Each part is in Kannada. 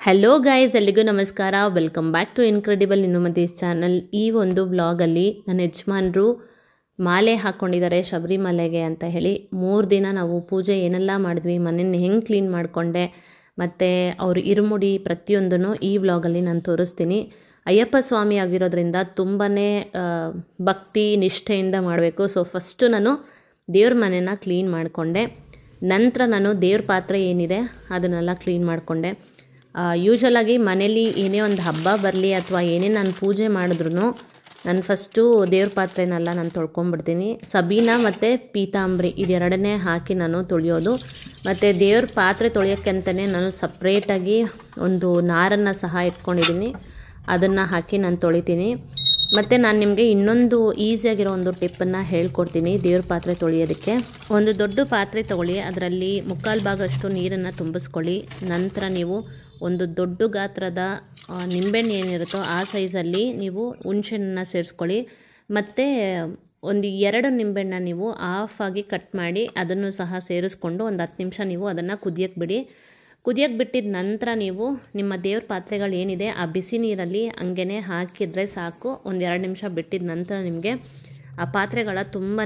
ಹಲೋ ಗೈಸ್, ಎಲ್ಲಿಗೂ ನಮಸ್ಕಾರ. ವೆಲ್ಕಮ್ ಬ್ಯಾಕ್ ಟು ಇನ್ಕ್ರೆಡಿಬಲ್ ಇನ್ನುಮತೀಸ್ ಚಾನಲ್. ಈ ಒಂದು ವ್ಲಾಗಲ್ಲಿ ನನ್ನ ಯಜಮಾನರು ಮಾಲೆ ಹಾಕ್ಕೊಂಡಿದ್ದಾರೆ ಶಬರಿಮಲೆಗೆ ಅಂತ ಹೇಳಿ. 3 ದಿನ ನಾವು ಪೂಜೆ ಏನೆಲ್ಲ ಮಾಡಿದ್ವಿ, ಮನೆಯನ್ನು ಹೆಂಗೆ ಕ್ಲೀನ್ ಮಾಡಿಕೊಂಡೆ, ಮತ್ತು ಅವರು ಇರುಮುಡಿ ಪ್ರತಿಯೊಂದನ್ನು ಈ ವ್ಲಾಗಲ್ಲಿ ನಾನು ತೋರಿಸ್ತೀನಿ. ಅಯ್ಯಪ್ಪ ಸ್ವಾಮಿ ಆಗಿರೋದ್ರಿಂದ ತುಂಬಾ ಭಕ್ತಿ ನಿಷ್ಠೆಯಿಂದ ಮಾಡಬೇಕು. ಸೊ ಫಸ್ಟು ನಾನು ದೇವ್ರ ಮನೆಯನ್ನು ಕ್ಲೀನ್ ಮಾಡಿಕೊಂಡೆ. ನಂತರ ನಾನು ದೇವ್ರ ಪಾತ್ರೆ ಏನಿದೆ ಅದನ್ನೆಲ್ಲ ಕ್ಲೀನ್ ಮಾಡಿಕೊಂಡೆ. ಯೂಶಲಾಗಿ ಮನೇಲಿ ಏನೇ ಒಂದು ಹಬ್ಬ ಬರಲಿ ಅಥವಾ ಏನೇ ನಾನು ಪೂಜೆ ಮಾಡಿದ್ರು ನಾನು ಫಸ್ಟು ದೇವ್ರ ಪಾತ್ರೆನೆಲ್ಲ ನಾನು ತೊಳ್ಕೊಂಬಿಡ್ತೀನಿ. ಸಬೀನಾ ಮತ್ತು ಪೀತಾಂಬರಿ ಇದೆರಡನ್ನೇ ಹಾಕಿ ನಾನು ತೊಳೆಯೋದು. ಮತ್ತು ದೇವ್ರ ಪಾತ್ರೆ ತೊಳೆಯೋಕ್ಕಂತಲೇ ನಾನು ಸಪ್ರೇಟಾಗಿ ಒಂದು ನಾರನ್ನು ಸಹ ಇಟ್ಕೊಂಡಿದ್ದೀನಿ, ಅದನ್ನು ಹಾಕಿ ನಾನು ತೊಳಿತೀನಿ. ಮತ್ತು ನಾನು ನಿಮಗೆ ಇನ್ನೊಂದು ಈಸಿಯಾಗಿರೋ ಒಂದು ಟಿಪ್ಪನ್ನು ಹೇಳ್ಕೊಡ್ತೀನಿ ದೇವ್ರ ಪಾತ್ರೆ ತೊಳೆಯೋದಕ್ಕೆ. ಒಂದು ದೊಡ್ಡ ಪಾತ್ರೆ ತೊಗೊಳ್ಳಿ, ಅದರಲ್ಲಿ 3/4 ಭಾಗಷ್ಟು ನೀರನ್ನು ತುಂಬಿಸ್ಕೊಳ್ಳಿ. ನಂತರ ನೀವು ಒಂದು ದೊಡ್ಡ ಗಾತ್ರದ ನಿಂಬೆಹಣ್ಣು ಏನಿರುತ್ತೋ ಆ ಸೈಜಲ್ಲಿ ನೀವು ಹುಣಸೆಹಣ್ಣನ್ನು ಸೇರಿಸ್ಕೊಳ್ಳಿ. ಮತ್ತು ಒಂದು 2 ನಿಂಬೆಹಣ್ಣು ನೀವು ಆಫಾಗಿ ಕಟ್ ಮಾಡಿ ಅದನ್ನು ಸಹ ಸೇರಿಸ್ಕೊಂಡು ಒಂದು 10 ನಿಮಿಷ ನೀವು ಅದನ್ನು ಕುದಿಯಕ್ಕೆ ಬಿಡಿ. ಕುದಿಯಕ್ಕೆ ಬಿಟ್ಟಿದ ನಂತರ ನೀವು ನಿಮ್ಮ ದೇವ್ರ ಪಾತ್ರೆಗಳು ಏನಿದೆ ಆ ಬಿಸಿ ನೀರಲ್ಲಿ ಹಂಗೆ ಹಾಕಿದರೆ ಸಾಕು. ಒಂದು 2 ನಿಮಿಷ ಬಿಟ್ಟಿದ ನಂತರ ನಿಮಗೆ ಆ ಪಾತ್ರೆಗಳ ತುಂಬಾ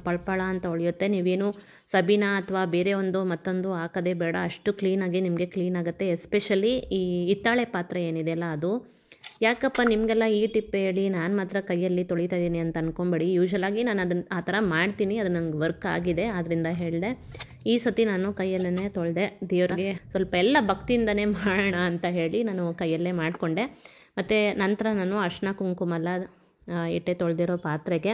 ಪಳಪಳ ಅಂತ ಹೊಳೆಯುತ್ತೆ. ನೀವೇನು ಸಬೀನಾ ಅಥವಾ ಬೇರೆ ಒಂದು ಮತ್ತೊಂದು ಹಾಕೋದೇ ಬೇಡ, ಅಷ್ಟು ಕ್ಲೀನಾಗಿ ನಿಮಗೆ ಕ್ಲೀನ್ ಆಗುತ್ತೆ. ಎಸ್ಪೆಷಲಿ ಈ ಹಿತ್ತಾಳೆ ಪಾತ್ರೆ ಏನಿದೆಯಲ್ಲ ಅದು. ಯಾಕಪ್ಪ ನಿಮಗೆಲ್ಲ ಈ ಟಿಪ್ ಹೇಳಿ ನಾನು ಮಾತ್ರ ಕೈಯಲ್ಲಿ ತೊಳಿತಾ ಇದ್ದೀನಿ ಅಂತ ಅಂದ್ಕೊಂಬೇಡಿ. ಯೂಶಲಾಗಿ ನಾನು ಅದನ್ನು ಆ ಥರ ಮಾಡ್ತೀನಿ, ಅದು ನಂಗೆ ವರ್ಕ್ ಆಗಿದೆ, ಆದ್ದರಿಂದ ಹೇಳಿದೆ. ಈ ಸತಿ ನಾನು ಕೈಯಲ್ಲೇ ತೊಳೆದೆ. ದೇವ್ರಿಗೆ ಸ್ವಲ್ಪ ಎಲ್ಲ ಭಕ್ತಿಯಿಂದನೇ ಮಾಡೋಣ ಅಂತ ಹೇಳಿ ನಾನು ಕೈಯಲ್ಲೇ ಮಾಡಿಕೊಂಡೆ. ಮತ್ತು ನಂತರ ನಾನು ಅರಿಶಿನ ಕುಂಕುಮೆಲ್ಲ ಇಟ್ಟೆ ತೊಳೆದಿರೋ ಪಾತ್ರೆಗೆ.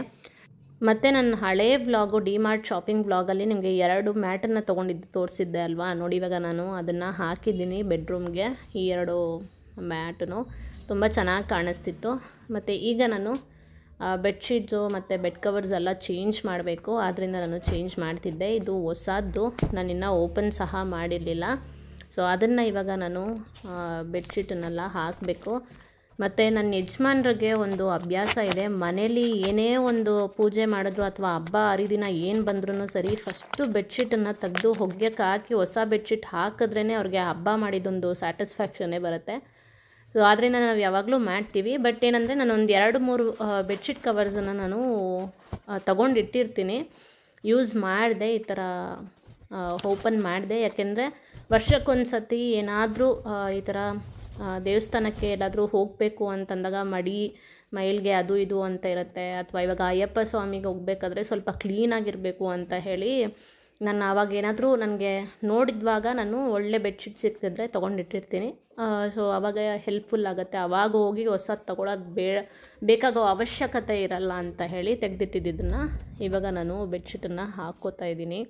ಮತ್ತು ನನ್ನ ಹಳೇ ವ್ಲಾಗು ಡಿಮಾರ್ಟ್ ಶಾಪಿಂಗ್ ವ್ಲಾಗಲ್ಲಿ ನಿಮಗೆ 2 ಮ್ಯಾಟನ್ನು ತೊಗೊಂಡಿದ್ದು ತೋರಿಸಿದ್ದೆ ಅಲ್ವಾ. ನೋಡಿ, ಇವಾಗ ನಾನು ಅದನ್ನು ಹಾಕಿದ್ದೀನಿ ಬೆಡ್ರೂಮ್ಗೆ. ಈ 2 ಮ್ಯಾಟು ತುಂಬ ಚೆನ್ನಾಗಿ ಕಾಣಿಸ್ತಿತ್ತು. ಮತ್ತು ಈಗ ನಾನು ಬೆಡ್ಶೀಟ್ಸು ಮತ್ತು ಬೆಡ್ ಕವರ್ಸ್ ಎಲ್ಲ ಚೇಂಜ್ ಮಾಡಬೇಕು, ಆದ್ದರಿಂದ ನಾನು ಚೇಂಜ್ ಮಾಡ್ತಿದ್ದೆ. ಇದು ಹೊಸದು, ನಾನಿನ್ನೂ ಓಪನ್ ಸಹ ಮಾಡಿರಲಿಲ್ಲ. ಸೊ ಅದನ್ನು ಇವಾಗ ನಾನು ಬೆಡ್ಶೀಟನ್ನೆಲ್ಲ ಹಾಕಬೇಕು. ಮತ್ತು ನನ್ನ ಯಜಮಾನ್ರಿಗೆ ಒಂದು ಅಭ್ಯಾಸ ಇದೆ, ಮನೇಲಿ ಏನೇ ಒಂದು ಪೂಜೆ ಮಾಡಿದ್ರು ಅಥವಾ ಹಬ್ಬ ಹರಿದಿನ ಏನು ಬಂದ್ರೂ ಸರಿ, ಫಸ್ಟು ಬೆಡ್ಶೀಟನ್ನು ತೆಗೆದು ಹೊಗ್ಯಕ್ಕೆ ಹಾಕಿ ಹೊಸ ಬೆಡ್ಶೀಟ್ ಹಾಕಿದ್ರೇ ಅವ್ರಿಗೆ ಹಬ್ಬ ಮಾಡಿದೊಂದು ಸ್ಯಾಟಿಸ್ಫ್ಯಾಕ್ಷನ್ನೇ ಬರುತ್ತೆ. ಸೊ ಆದ್ದರಿಂದ ನಾವು ಯಾವಾಗಲೂ ಮಾಡ್ತೀವಿ. ಬಟ್ ಏನಂದರೆ ನಾನು ಒಂದು 2-3 ಬೆಡ್ಶೀಟ್ ಕವರ್ಸನ್ನು ನಾನು ತಗೊಂಡಿಟ್ಟಿರ್ತೀನಿ, ಯೂಸ್ ಮಾಡಿದೆ, ಈ ಥರ ಓಪನ್ ಮಾಡಿದೆ. ಯಾಕೆಂದರೆ ವರ್ಷಕ್ಕೊಂದು ಸತಿ ಏನಾದರೂ ಈ ಥರ ದೇವಸ್ಥಾನಕ್ಕೆ ಎಲ್ಲಾದರೂ ಹೋಗಬೇಕು ಅಂತಂದಾಗ ಮೈಲ್ಗೆ ಅದು ಇದು ಅಂತ ಇರುತ್ತೆ, ಅಥವಾ ಇವಾಗ ಅಯ್ಯಪ್ಪ ಸ್ವಾಮಿಗೆ ಹೋಗಬೇಕಾದ್ರೆ ಸ್ವಲ್ಪ ಕ್ಲೀನಾಗಿರಬೇಕು ಅಂತ ಹೇಳಿ ನಾನು ಆವಾಗ ಏನಾದರೂ ನನಗೆ ನೋಡಿದ್ವಾಗ ನಾನು ಒಳ್ಳೆ ಬೆಡ್ಶೀಟ್ ಸಿಕ್ಕಿದ್ರೆ ತೊಗೊಂಡಿಟ್ಟಿರ್ತೀನಿ. ಸೊ ಆವಾಗ ಹೆಲ್ಪ್ಫುಲ್ ಆಗುತ್ತೆ. ಆವಾಗ ಹೋಗಿ ಹೊಸದು ತೊಗೊಳೋದು ಬೇಕಾಗೋ ಅವಶ್ಯಕತೆ ಇರಲ್ಲ ಅಂತ ಹೇಳಿ ತೆಗೆದಿಟ್ಟಿದ್ದನ್ನು ಇವಾಗ ನಾನು ಬೆಡ್ಶೀಟನ್ನು ಹಾಕ್ಕೋತಾ ಇದ್ದೀನಿ.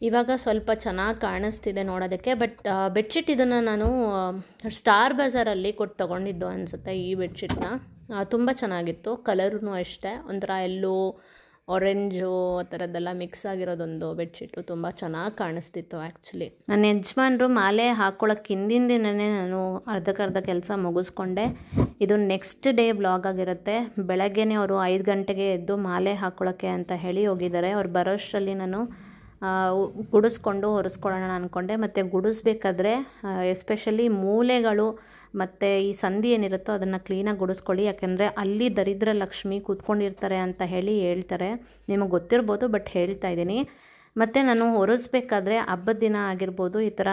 ಇವಾಗ ಸ್ವಲ್ಪ ಚೆನ್ನಾಗಿ ಕಾಣಿಸ್ತಿದೆ ನೋಡೋದಕ್ಕೆ. ಬಟ್ ಬೆಡ್ಶೀಟ್ ಇದನ್ನು ನಾನು ಸ್ಟಾರ್ ಬಜಾರಲ್ಲಿ ಕೊಟ್ಟು ತೊಗೊಂಡಿದ್ದು ಅನಿಸುತ್ತೆ. ಈ ಬೆಡ್ಶೀಟ್ನ ತುಂಬ ಚೆನ್ನಾಗಿತ್ತು, ಕಲರೂ ಅಷ್ಟೇ ಒಂಥರ ಎಲ್ಲೋ ಆರೆಂಜು ಆ ಥರದ್ದೆಲ್ಲ ಮಿಕ್ಸ್ ಆಗಿರೋದೊಂದು ಬೆಡ್ಶೀಟು ತುಂಬ ಚೆನ್ನಾಗಿ ಕಾಣಿಸ್ತಿತ್ತು. ಆ್ಯಕ್ಚುಲಿ ನನ್ನ ಯಜಮಾನ್ರು ಮಾಲೆ ಹಾಕ್ಕೊಳ್ಳೋಕ್ಕೆ ಹಿಂದಿನ ದಿನವೇ ನಾನು ಅರ್ಧಕ್ಕರ್ಧ ಕೆಲಸ ಮುಗಿಸ್ಕೊಂಡೆ. ಇದು ನೆಕ್ಸ್ಟ್ ಡೇ ವ್ಲಾಗ್ ಆಗಿರುತ್ತೆ. ಬೆಳಗ್ಗೆನೇ ಅವರು 5 ಗಂಟೆಗೆ ಎದ್ದು ಮಾಲೆ ಹಾಕ್ಕೊಳ್ಳೋಕ್ಕೆ ಅಂತ ಹೇಳಿ ಹೋಗಿದ್ದಾರೆ. ಅವ್ರು ಬರೋಷ್ಟರಲ್ಲಿ ನಾನು ಗುಡಿಸ್ಕೊಂಡು ಒರೆಸ್ಕೊಳ್ಳೋಣ ಅಂದ್ಕೊಂಡೆ. ಮತ್ತು ಗುಡಿಸ್ಬೇಕಾದ್ರೆ ಎಸ್ಪೆಷಲಿ ಮೂಲೆಗಳು ಮತ್ತು ಈ ಸಂಧಿ ಏನಿರುತ್ತೋ ಅದನ್ನು ಕ್ಲೀನಾಗಿ ಗುಡಿಸ್ಕೊಳ್ಳಿ. ಯಾಕೆಂದರೆ ಅಲ್ಲಿ ದರಿದ್ರ ಲಕ್ಷ್ಮಿ ಕೂತ್ಕೊಂಡಿರ್ತಾರೆ ಅಂತ ಹೇಳಿ ಹೇಳ್ತಾರೆ, ನಿಮಗೆ ಗೊತ್ತಿರ್ಬೋದು, ಬಟ್ ಹೇಳ್ತಾ ಇದ್ದೀನಿ. ಮತ್ತು ನಾನು ಒರೆಸ್ಬೇಕಾದ್ರೆ ಹಬ್ಬದ ದಿನ ಆಗಿರ್ಬೋದು, ಈ ಥರ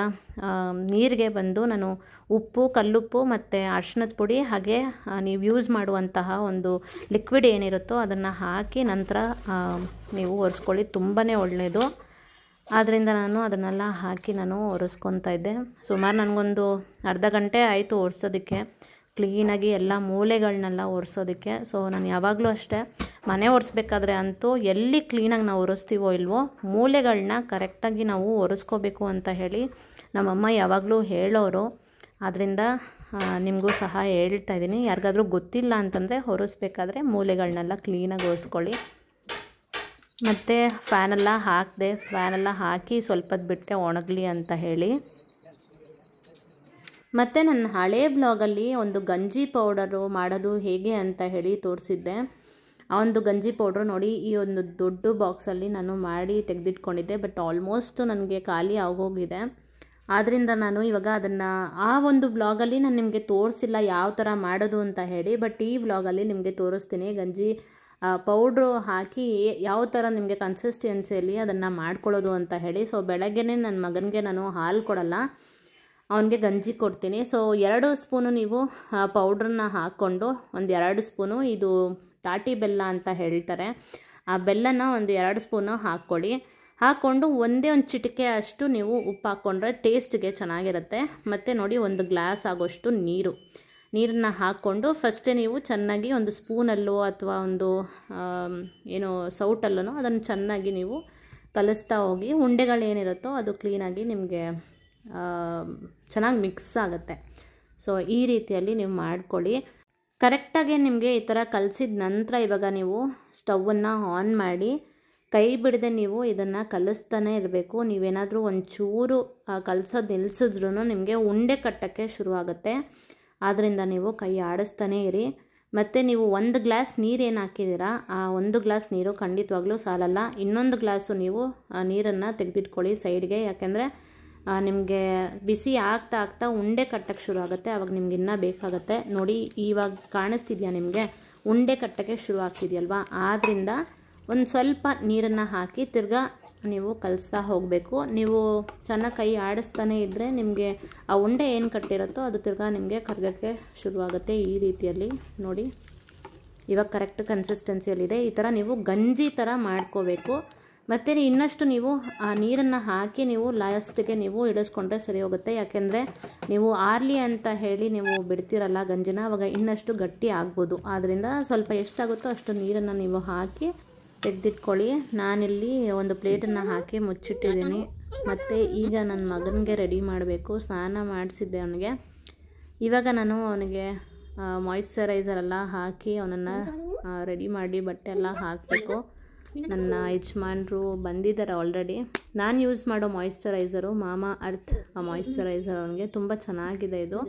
ನೀರಿಗೆ ಬಂದು ನಾನು ಉಪ್ಪು, ಕಲ್ಲುಪ್ಪು ಮತ್ತು ಅರಿಶಿನದ ಪುಡಿ, ಹಾಗೆ ನೀವು ಯೂಸ್ ಮಾಡುವಂತಹ ಒಂದು ಲಿಕ್ವಿಡ್ ಏನಿರುತ್ತೋ ಅದನ್ನು ಹಾಕಿ ನಂತರ ನೀವು ಒರೆಸ್ಕೊಳ್ಳಿ, ತುಂಬಾ ಒಳ್ಳೆಯದು. ಆದ್ದರಿಂದ ನಾನು ಅದನ್ನೆಲ್ಲ ಹಾಕಿ ನಾನು ಒರೆಸ್ಕೊತಾ ಇದ್ದೆ. ಸುಮಾರು ನನಗೊಂದು ಅರ್ಧ ಗಂಟೆ ಆಯಿತು ಒರೆಸೋದಕ್ಕೆ, ಕ್ಲೀನಾಗಿ ಎಲ್ಲ ಮೂಲೆಗಳನ್ನೆಲ್ಲ ಒರೆಸೋದಕ್ಕೆ. ಸೊ ನಾನು ಯಾವಾಗಲೂ ಅಷ್ಟೇ, ಮನೆ ಒರೆಸ್ಬೇಕಾದ್ರೆ ಅಂತೂ ಎಲ್ಲಿ ಕ್ಲೀನಾಗಿ ನಾವು ಒರೆಸ್ತೀವೋ ಇಲ್ವೋ ಮೂಲೆಗಳನ್ನ ಕರೆಕ್ಟಾಗಿ ನಾವು ಒರೆಸ್ಕೋಬೇಕು ಅಂತ ಹೇಳಿ ನಮ್ಮಮ್ಮ ಯಾವಾಗಲೂ ಹೇಳೋರು. ಆದ್ದರಿಂದ ನಿಮಗೂ ಸಹ ಹೇಳ್ತಾ ಇದ್ದೀನಿ, ಯಾರಿಗಾದ್ರೂ ಗೊತ್ತಿಲ್ಲ ಅಂತಂದರೆ ಒರೆಸ್ಬೇಕಾದ್ರೆ ಮೂಲೆಗಳನ್ನೆಲ್ಲ ಕ್ಲೀನಾಗಿ ಒರೆಸ್ಕೊಳ್ಳಿ. ಮತ್ತು ಫ್ಯಾನೆಲ್ಲ ಹಾಕಿದೆ, ಫ್ಯಾನೆಲ್ಲ ಹಾಕಿ ಸ್ವಲ್ಪದ್ದು ಬಿಟ್ಟೆ ಒಣಗಲಿ ಅಂತ ಹೇಳಿ. ಮತ್ತು ನನ್ನ ಹಳೇ ಬ್ಲಾಗಲ್ಲಿ ಒಂದು ಗಂಜಿ ಪೌಡರು ಮಾಡೋದು ಹೇಗೆ ಅಂತ ಹೇಳಿ ತೋರಿಸಿದ್ದೆ. ಆ ಒಂದು ಗಂಜಿ ಪೌಡ್ರು ನೋಡಿ, ಈ ಒಂದು ದೊಡ್ಡ ಬಾಕ್ಸಲ್ಲಿ ನಾನು ಮಾಡಿ ತೆಗೆದಿಟ್ಕೊಂಡಿದ್ದೆ. ಬಟ್ ಆಲ್ಮೋಸ್ಟ್ ನನಗೆ ಖಾಲಿ ಆಗೋಗಿದೆ. ಆದ್ದರಿಂದ ನಾನು ಇವಾಗ ಅದನ್ನು ಆ ಒಂದು ವ್ಲಾಗಲ್ಲಿ ನಾನು ನಿಮಗೆ ತೋರಿಸಿಲ್ಲ ಯಾವ ಥರ ಮಾಡೋದು ಅಂತ ಹೇಳಿ. ಬಟ್ ಈ ವ್ಲಾಗಲ್ಲಿ ನಿಮಗೆ ತೋರಿಸ್ತೀನಿ ಗಂಜಿ ಪೌಡ್ರು ಹಾಕಿ ಯಾವ ಥರ ನಿಮಗೆ ಕನ್ಸಿಸ್ಟೆನ್ಸಿಯಲ್ಲಿ ಅದನ್ನು ಮಾಡ್ಕೊಳ್ಳೋದು ಅಂತ ಹೇಳಿ. ಸೊ ಬೆಳಗ್ಗೆನೇ ನನ್ನ ಮಗನಿಗೆ ನಾನು ಹಾಲು ಕೊಡಲ್ಲ, ಅವನಿಗೆ ಗಂಜಿ ಕೊಡ್ತೀನಿ. ಸೊ 2 ಸ್ಪೂನು ನೀವು ಪೌಡ್ರನ್ನ ಹಾಕ್ಕೊಂಡು ಒಂದು 2 ಸ್ಪೂನು ಇದು ತಾಟಿ ಬೆಲ್ಲ ಅಂತ ಹೇಳ್ತಾರೆ, ಆ ಬೆಲ್ಲನ ಒಂದು 2 ಸ್ಪೂನು ಹಾಕ್ಕೊಳ್ಳಿ. ಹಾಕ್ಕೊಂಡು ಒಂದೇ ಒಂದು ಚಿಟಿಕೆ ಅಷ್ಟು ನೀವು ಉಪ್ಪು ಹಾಕ್ಕೊಂಡ್ರೆ ಟೇಸ್ಟ್ಗೆ ಚೆನ್ನಾಗಿರುತ್ತೆ. ಮತ್ತು ನೋಡಿ ಒಂದು ಗ್ಲಾಸ್ ಆಗೋಷ್ಟು ನೀರನ್ನು ಹಾಕ್ಕೊಂಡು ಫಸ್ಟೇ ನೀವು ಚೆನ್ನಾಗಿ ಒಂದು ಸ್ಪೂನಲ್ಲೋ ಅಥವಾ ಒಂದು ಏನು ಸೌಟಲ್ಲೋ ಅದನ್ನು ಚೆನ್ನಾಗಿ ನೀವು ಕಲಿಸ್ತಾ ಹೋಗಿ ಉಂಡೆಗಳೇನಿರುತ್ತೋ ಅದು ಕ್ಲೀನಾಗಿ ನಿಮಗೆ ಚೆನ್ನಾಗಿ ಮಿಕ್ಸ್ ಆಗುತ್ತೆ. ಸೊ ಈ ರೀತಿಯಲ್ಲಿ ನೀವು ಮಾಡ್ಕೊಳ್ಳಿ. ಕರೆಕ್ಟಾಗಿ ನಿಮಗೆ ಈ ಥರ ಕಲಸಿದ ನಂತರ ಇವಾಗ ನೀವು ಸ್ಟವನ್ನು ಆನ್ ಮಾಡಿ ಕೈ ಬಿಡದೆ ನೀವು ಇದನ್ನು ಕಲಿಸ್ತಾನೆ ಇರಬೇಕು. ನೀವೇನಾದರೂ ಒಂಚೂರು ಕಲಸೋದು ನಿಲ್ಲಿಸಿದ್ರೂ ನಿಮಗೆ ಉಂಡೆ ಕಟ್ಟೋಕ್ಕೆ ಶುರುವಾಗುತ್ತೆ. ಆದ್ದರಿಂದ ನೀವು ಕೈ ಆಡಿಸ್ತಾನೇ ಇರಿ. ಮತ್ತು ನೀವು 1 ಗ್ಲಾಸ್ ನೀರು ಏನು ಹಾಕಿದ್ದೀರಾ ಆ 1 ಗ್ಲಾಸ್ ನೀರು ಖಂಡಿತವಾಗ್ಲೂ ಸಾಲಲ್ಲ. ಇನ್ನೊಂದು ಗ್ಲಾಸು ನೀವು ನೀರನ್ನು ತೆಗೆದಿಟ್ಕೊಳ್ಳಿ ಸೈಡ್ಗೆ. ಯಾಕೆಂದರೆ ನಿಮಗೆ ಬಿಸಿ ಆಗ್ತಾ ಉಂಡೆ ಕಟ್ಟಕ್ಕೆ ಶುರು ಆಗುತ್ತೆ, ಆವಾಗ ನಿಮ್ಗೆ ಇನ್ನೂ ಬೇಕಾಗುತ್ತೆ. ನೋಡಿ ಇವಾಗ ಕಾಣಿಸ್ತಿದೆಯಾ ನಿಮಗೆ ಉಂಡೆ ಕಟ್ಟಕ್ಕೆ ಶುರು ಆಗ್ತಿದೆಯಲ್ವಾ, ಆದ್ದರಿಂದ ಒಂದು ಸ್ವಲ್ಪ ನೀರನ್ನು ಹಾಕಿ ತಿರ್ಗಾ ನೀವು ಕಲಿಸ್ತಾ ಹೋಗಬೇಕು. ನೀವು ಚೆನ್ನಾಗಿ ಕೈ ಆಡಿಸ್ತಾನೆ ಇದ್ದರೆ ನಿಮಗೆ ಆ ಉಂಡೆ ಏನು ಕಟ್ಟಿರುತ್ತೋ ಅದು ತಿರ್ಗಾ ನಿಮಗೆ ಕರಗಕ್ಕೆ ಶುರುವಾಗುತ್ತೆ. ಈ ರೀತಿಯಲ್ಲಿ ನೋಡಿ ಇವಾಗ ಕರೆಕ್ಟ್ ಕನ್ಸಿಸ್ಟೆನ್ಸಿಯಲ್ಲಿದೆ. ಈ ಥರ ನೀವು ಗಂಜಿ ಥರ ಮಾಡ್ಕೋಬೇಕು. ಮತ್ತು ಇನ್ನಷ್ಟು ನೀವು ಆ ನೀರನ್ನು ಹಾಕಿ ನೀವು ಲಾಸ್ಟಿಗೆ ನೀವು ಇಳಿಸ್ಕೊಂಡ್ರೆ ಸರಿ ಹೋಗುತ್ತೆ. ಯಾಕೆಂದರೆ ನೀವು ಆರ್ಲಿ ಅಂತ ಹೇಳಿ ನೀವು ಬಿಡ್ತೀರಲ್ಲ ಗಂಜಿನ, ಆವಾಗ ಇನ್ನಷ್ಟು ಗಟ್ಟಿ ಆಗ್ಬೋದು. ಆದ್ದರಿಂದ ಸ್ವಲ್ಪ ಎಷ್ಟಾಗುತ್ತೋ ಅಷ್ಟು ನೀರನ್ನು ನೀವು ಹಾಕಿ ತೆಗೆದಿಟ್ಕೊಳ್ಳಿ. ನಾನಿಲ್ಲಿ ಒಂದು ಪ್ಲೇಟನ್ನು ಹಾಕಿ ಮುಚ್ಚಿಟ್ಟಿದ್ದೀನಿ. ಮತ್ತು ಈಗ ನನ್ನ ಮಗನಿಗೆ ರೆಡಿ ಮಾಡಬೇಕು. ಸ್ನಾನ ಮಾಡಿಸಿದ್ದೆ ಅವನಿಗೆ. ಇವಾಗ ನಾನು ಅವನಿಗೆ ಮಾಯಿಶ್ಚರೈಸರ್ ಎಲ್ಲ ಹಾಕಿ ಅವನನ್ನು ರೆಡಿ ಮಾಡಿ ಬಟ್ಟೆ ಎಲ್ಲ ಹಾಕಬೇಕು. ನನ್ನ ಯಜಮಾನರು ಬಂದಿದ್ದಾರೆ ಆಲ್ರೆಡಿ. ನಾನು ಯೂಸ್ ಮಾಡೋ ಮಾಯಿಶ್ಚರೈಸರು ಮಾಮಾ ಅರ್ತ್ ಮಾಯಿಶ್ಚರೈಸರ್. ಅವನಿಗೆ ತುಂಬ ಚೆನ್ನಾಗಿದೆ ಇದು.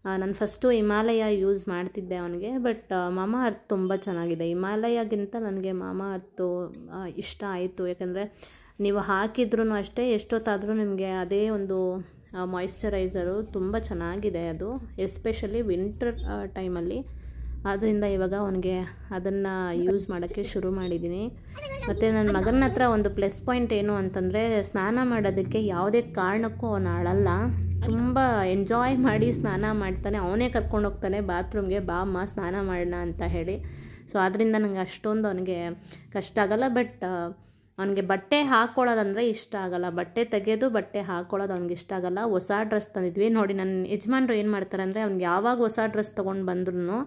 ನಾನು ಫಸ್ಟು ಹಿಮಾಲಯ ಯೂಸ್ ಮಾಡ್ತಿದ್ದೆ ಅವನಿಗೆ, ಬಟ್ ಮಾಮಾ ಅರ್ತ್ ತುಂಬ ಚೆನ್ನಾಗಿದೆ. ಹಿಮಾಲಯಗಿಂತ ನನಗೆ ಮಾಮಾ ಅರ್ತು ಇಷ್ಟ ಆಯಿತು. ಯಾಕಂದರೆ ನೀವು ಹಾಕಿದ್ರೂ ಅಷ್ಟೇ ಎಷ್ಟೊತ್ತಾದರೂ ನಿಮಗೆ ಅದೇ ಒಂದು ಮಾಯಿಶ್ಚರೈಸರು ತುಂಬ ಚೆನ್ನಾಗಿದೆ ಅದು, ಎಸ್ಪೆಷಲಿ ವಿಂಟರ್ ಟೈಮಲ್ಲಿ. ಆದ್ದರಿಂದ ಇವಾಗ ಅವನಿಗೆ ಅದನ್ನು ಯೂಸ್ ಮಾಡೋಕ್ಕೆ ಶುರು ಮಾಡಿದ್ದೀನಿ. ಮತ್ತು ನನ್ನ ಮಗನ ಹತ್ರ ಒಂದು ಪ್ಲಸ್ ಪಾಯಿಂಟ್ ಏನು ಅಂತಂದರೆ ಸ್ನಾನ ಮಾಡೋದಕ್ಕೆ ಯಾವುದೇ ಕಾರಣಕ್ಕೂ ಅವನು ಅಳಲ್ಲ. ತುಂಬ ಎಂಜಾಯ್ ಮಾಡಿ ಸ್ನಾನ ಮಾಡ್ತಾನೆ. ಅವನೇ ಕರ್ಕೊಂಡು ಹೋಗ್ತಾನೆ ಬಾತ್ರೂಮ್ಗೆ, ಬಾ ಅಮ್ಮ ಸ್ನಾನ ಮಾಡೋಣ ಅಂತ ಹೇಳಿ. ಸೊ ಆದ್ದರಿಂದ ನನಗೆ ಅಷ್ಟೊಂದು ಅವನಿಗೆ ಕಷ್ಟ ಆಗಲ್ಲ. ಬಟ್ ಅವನಿಗೆ ಬಟ್ಟೆ ಹಾಕ್ಕೊಳ್ಳೋದಂದರೆ ಇಷ್ಟ ಆಗಲ್ಲ. ಬಟ್ಟೆ ತೆಗೆಯೋದು ಬಟ್ಟೆ ಹಾಕ್ಕೊಳ್ಳೋದು ಅವ್ನಿಗೆ ಇಷ್ಟ ಆಗಲ್ಲ. ಹೊಸ ಡ್ರೆಸ್ ತಂದಿದ್ವಿ ನೋಡಿ. ನನ್ನ ಯಜಮಾನ್ರು ಏನು ಮಾಡ್ತಾರೆ ಅಂದರೆ ಅವ್ನಿಗೆ ಯಾವಾಗ ಹೊಸ ಡ್ರೆಸ್ ತೊಗೊಂಡು ಬಂದ್ರೂ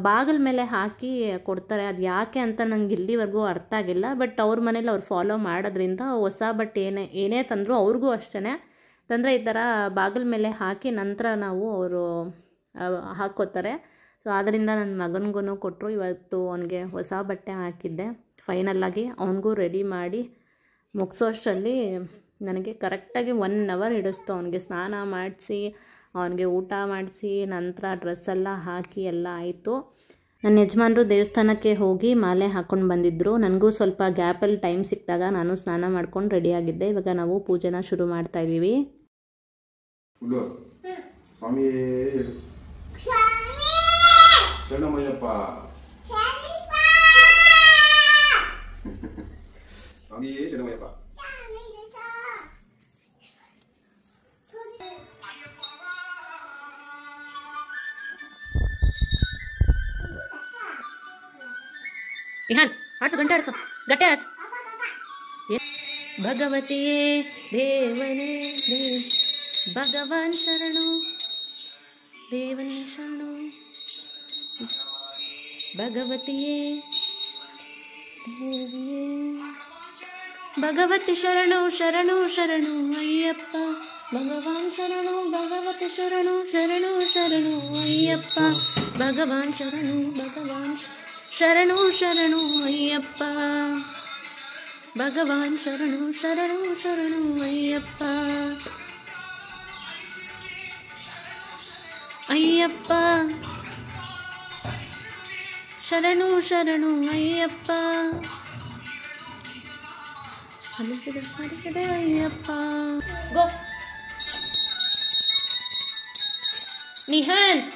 ಬಾಗಿಲ ಮೇಲೆ ಹಾಕಿ ಕೊಡ್ತಾರೆ. ಅದು ಯಾಕೆ ಅಂತ ನಂಗೆ ಇಲ್ಲಿವರೆಗೂ ಅರ್ಥ ಆಗಿಲ್ಲ. ಬಟ್ ಅವ್ರ ಮನೇಲಿ ಅವ್ರು ಫಾಲೋ ಮಾಡೋದ್ರಿಂದ ಹೊಸ ಬಟ್ಟೆ ಏನೇ ತಂದರೂ ಅವ್ರಿಗೂ ಅಷ್ಟೇ ತಂದರೆ ಈ ಥರ ಬಾಗಿಲ ಮೇಲೆ ಹಾಕಿ ನಂತರ ನಾವು ಅವರು ಹಾಕ್ಕೋತಾರೆ. ಸೊ ಆದ್ದರಿಂದ ನನ್ನ ಮಗನಿಗೂ ಕೊಟ್ಟರು. ಇವತ್ತು ಅವನಿಗೆ ಹೊಸ ಬಟ್ಟೆ ಹಾಕಿದ್ದೆ. ಫೈನಲ್ಲಾಗಿ ಅವನಿಗೂ ರೆಡಿ ಮಾಡಿ ಮುಗಿಸೋಷ್ಟರಲ್ಲಿ ನನಗೆ ಕರೆಕ್ಟಾಗಿ 1 ಅವರ್ ಹಿಡಿಸ್ತು. ಅವನಿಗೆ ಸ್ನಾನ ಮಾಡಿಸಿ ಅವನಿಗೆ ಊಟ ಮಾಡಿಸಿ ನಂತರ ಡ್ರೆಸ್ಸೆಲ್ಲ ಹಾಕಿ ಎಲ್ಲ ಆಯಿತು. ನನ್ನ ಯಜಮಾನರು ದೇವಸ್ಥಾನಕ್ಕೆ ಹೋಗಿ ಮಾಲೆ ಹಾಕ್ಕೊಂಡು ಬಂದಿದ್ದರು. ನನಗೂ ಸ್ವಲ್ಪ ಗ್ಯಾಪಲ್ಲಿ ಟೈಮ್ ಸಿಕ್ಕಿದಾಗ ನಾನು ಸ್ನಾನ ಮಾಡ್ಕೊಂಡು ರೆಡಿಯಾಗಿದ್ದೆ. ಇವಾಗ ನಾವು ಪೂಜೆನ ಶುರು ಮಾಡ್ತಾಯಿದ್ದೀವಿ. ಆಡ್ಸು, ಗಂಟೆ ಆಡ್ಸು, ಗಟ್ಟೆ ಆಡ್ಸು. ಭಗವತಿಯೇ ದೇವನೇ ಭಗವಾನ್ ಶರಣು, ದೇವನೇ ಶರಣು, ಭಗವತಿಯೇ ದೇವಿಯೇ ಭಗವತಿ ಶರಣು ಶರಣು ಶರಣು ಅಯ್ಯಪ್ಪ, ಭಗವಾನ್ ಶರಣು ಭಗವತಿ ಶರಣು ಶರಣು ಶರಣು ಅಯ್ಯಪ್ಪ, ಭಗವಾನ್ ಶರಣು ಭಗವಾನ್ ಶರಣು ಶರಣು ಅಯ್ಯಪ್ಪ, ಭಗವಾನ್ ಶರಣು ಶರಣು ಶರಣು ಅಯ್ಯಪ್ಪ, ಅಯ್ಯಪ್ಪ ಶರಣು ಶರಣು ಅಯ್ಯಪ್ಪ, ಹಲಿಸಿದೆ ಅಯ್ಯಪ್ಪ. ಗೋ ನಿಹಾಂತ್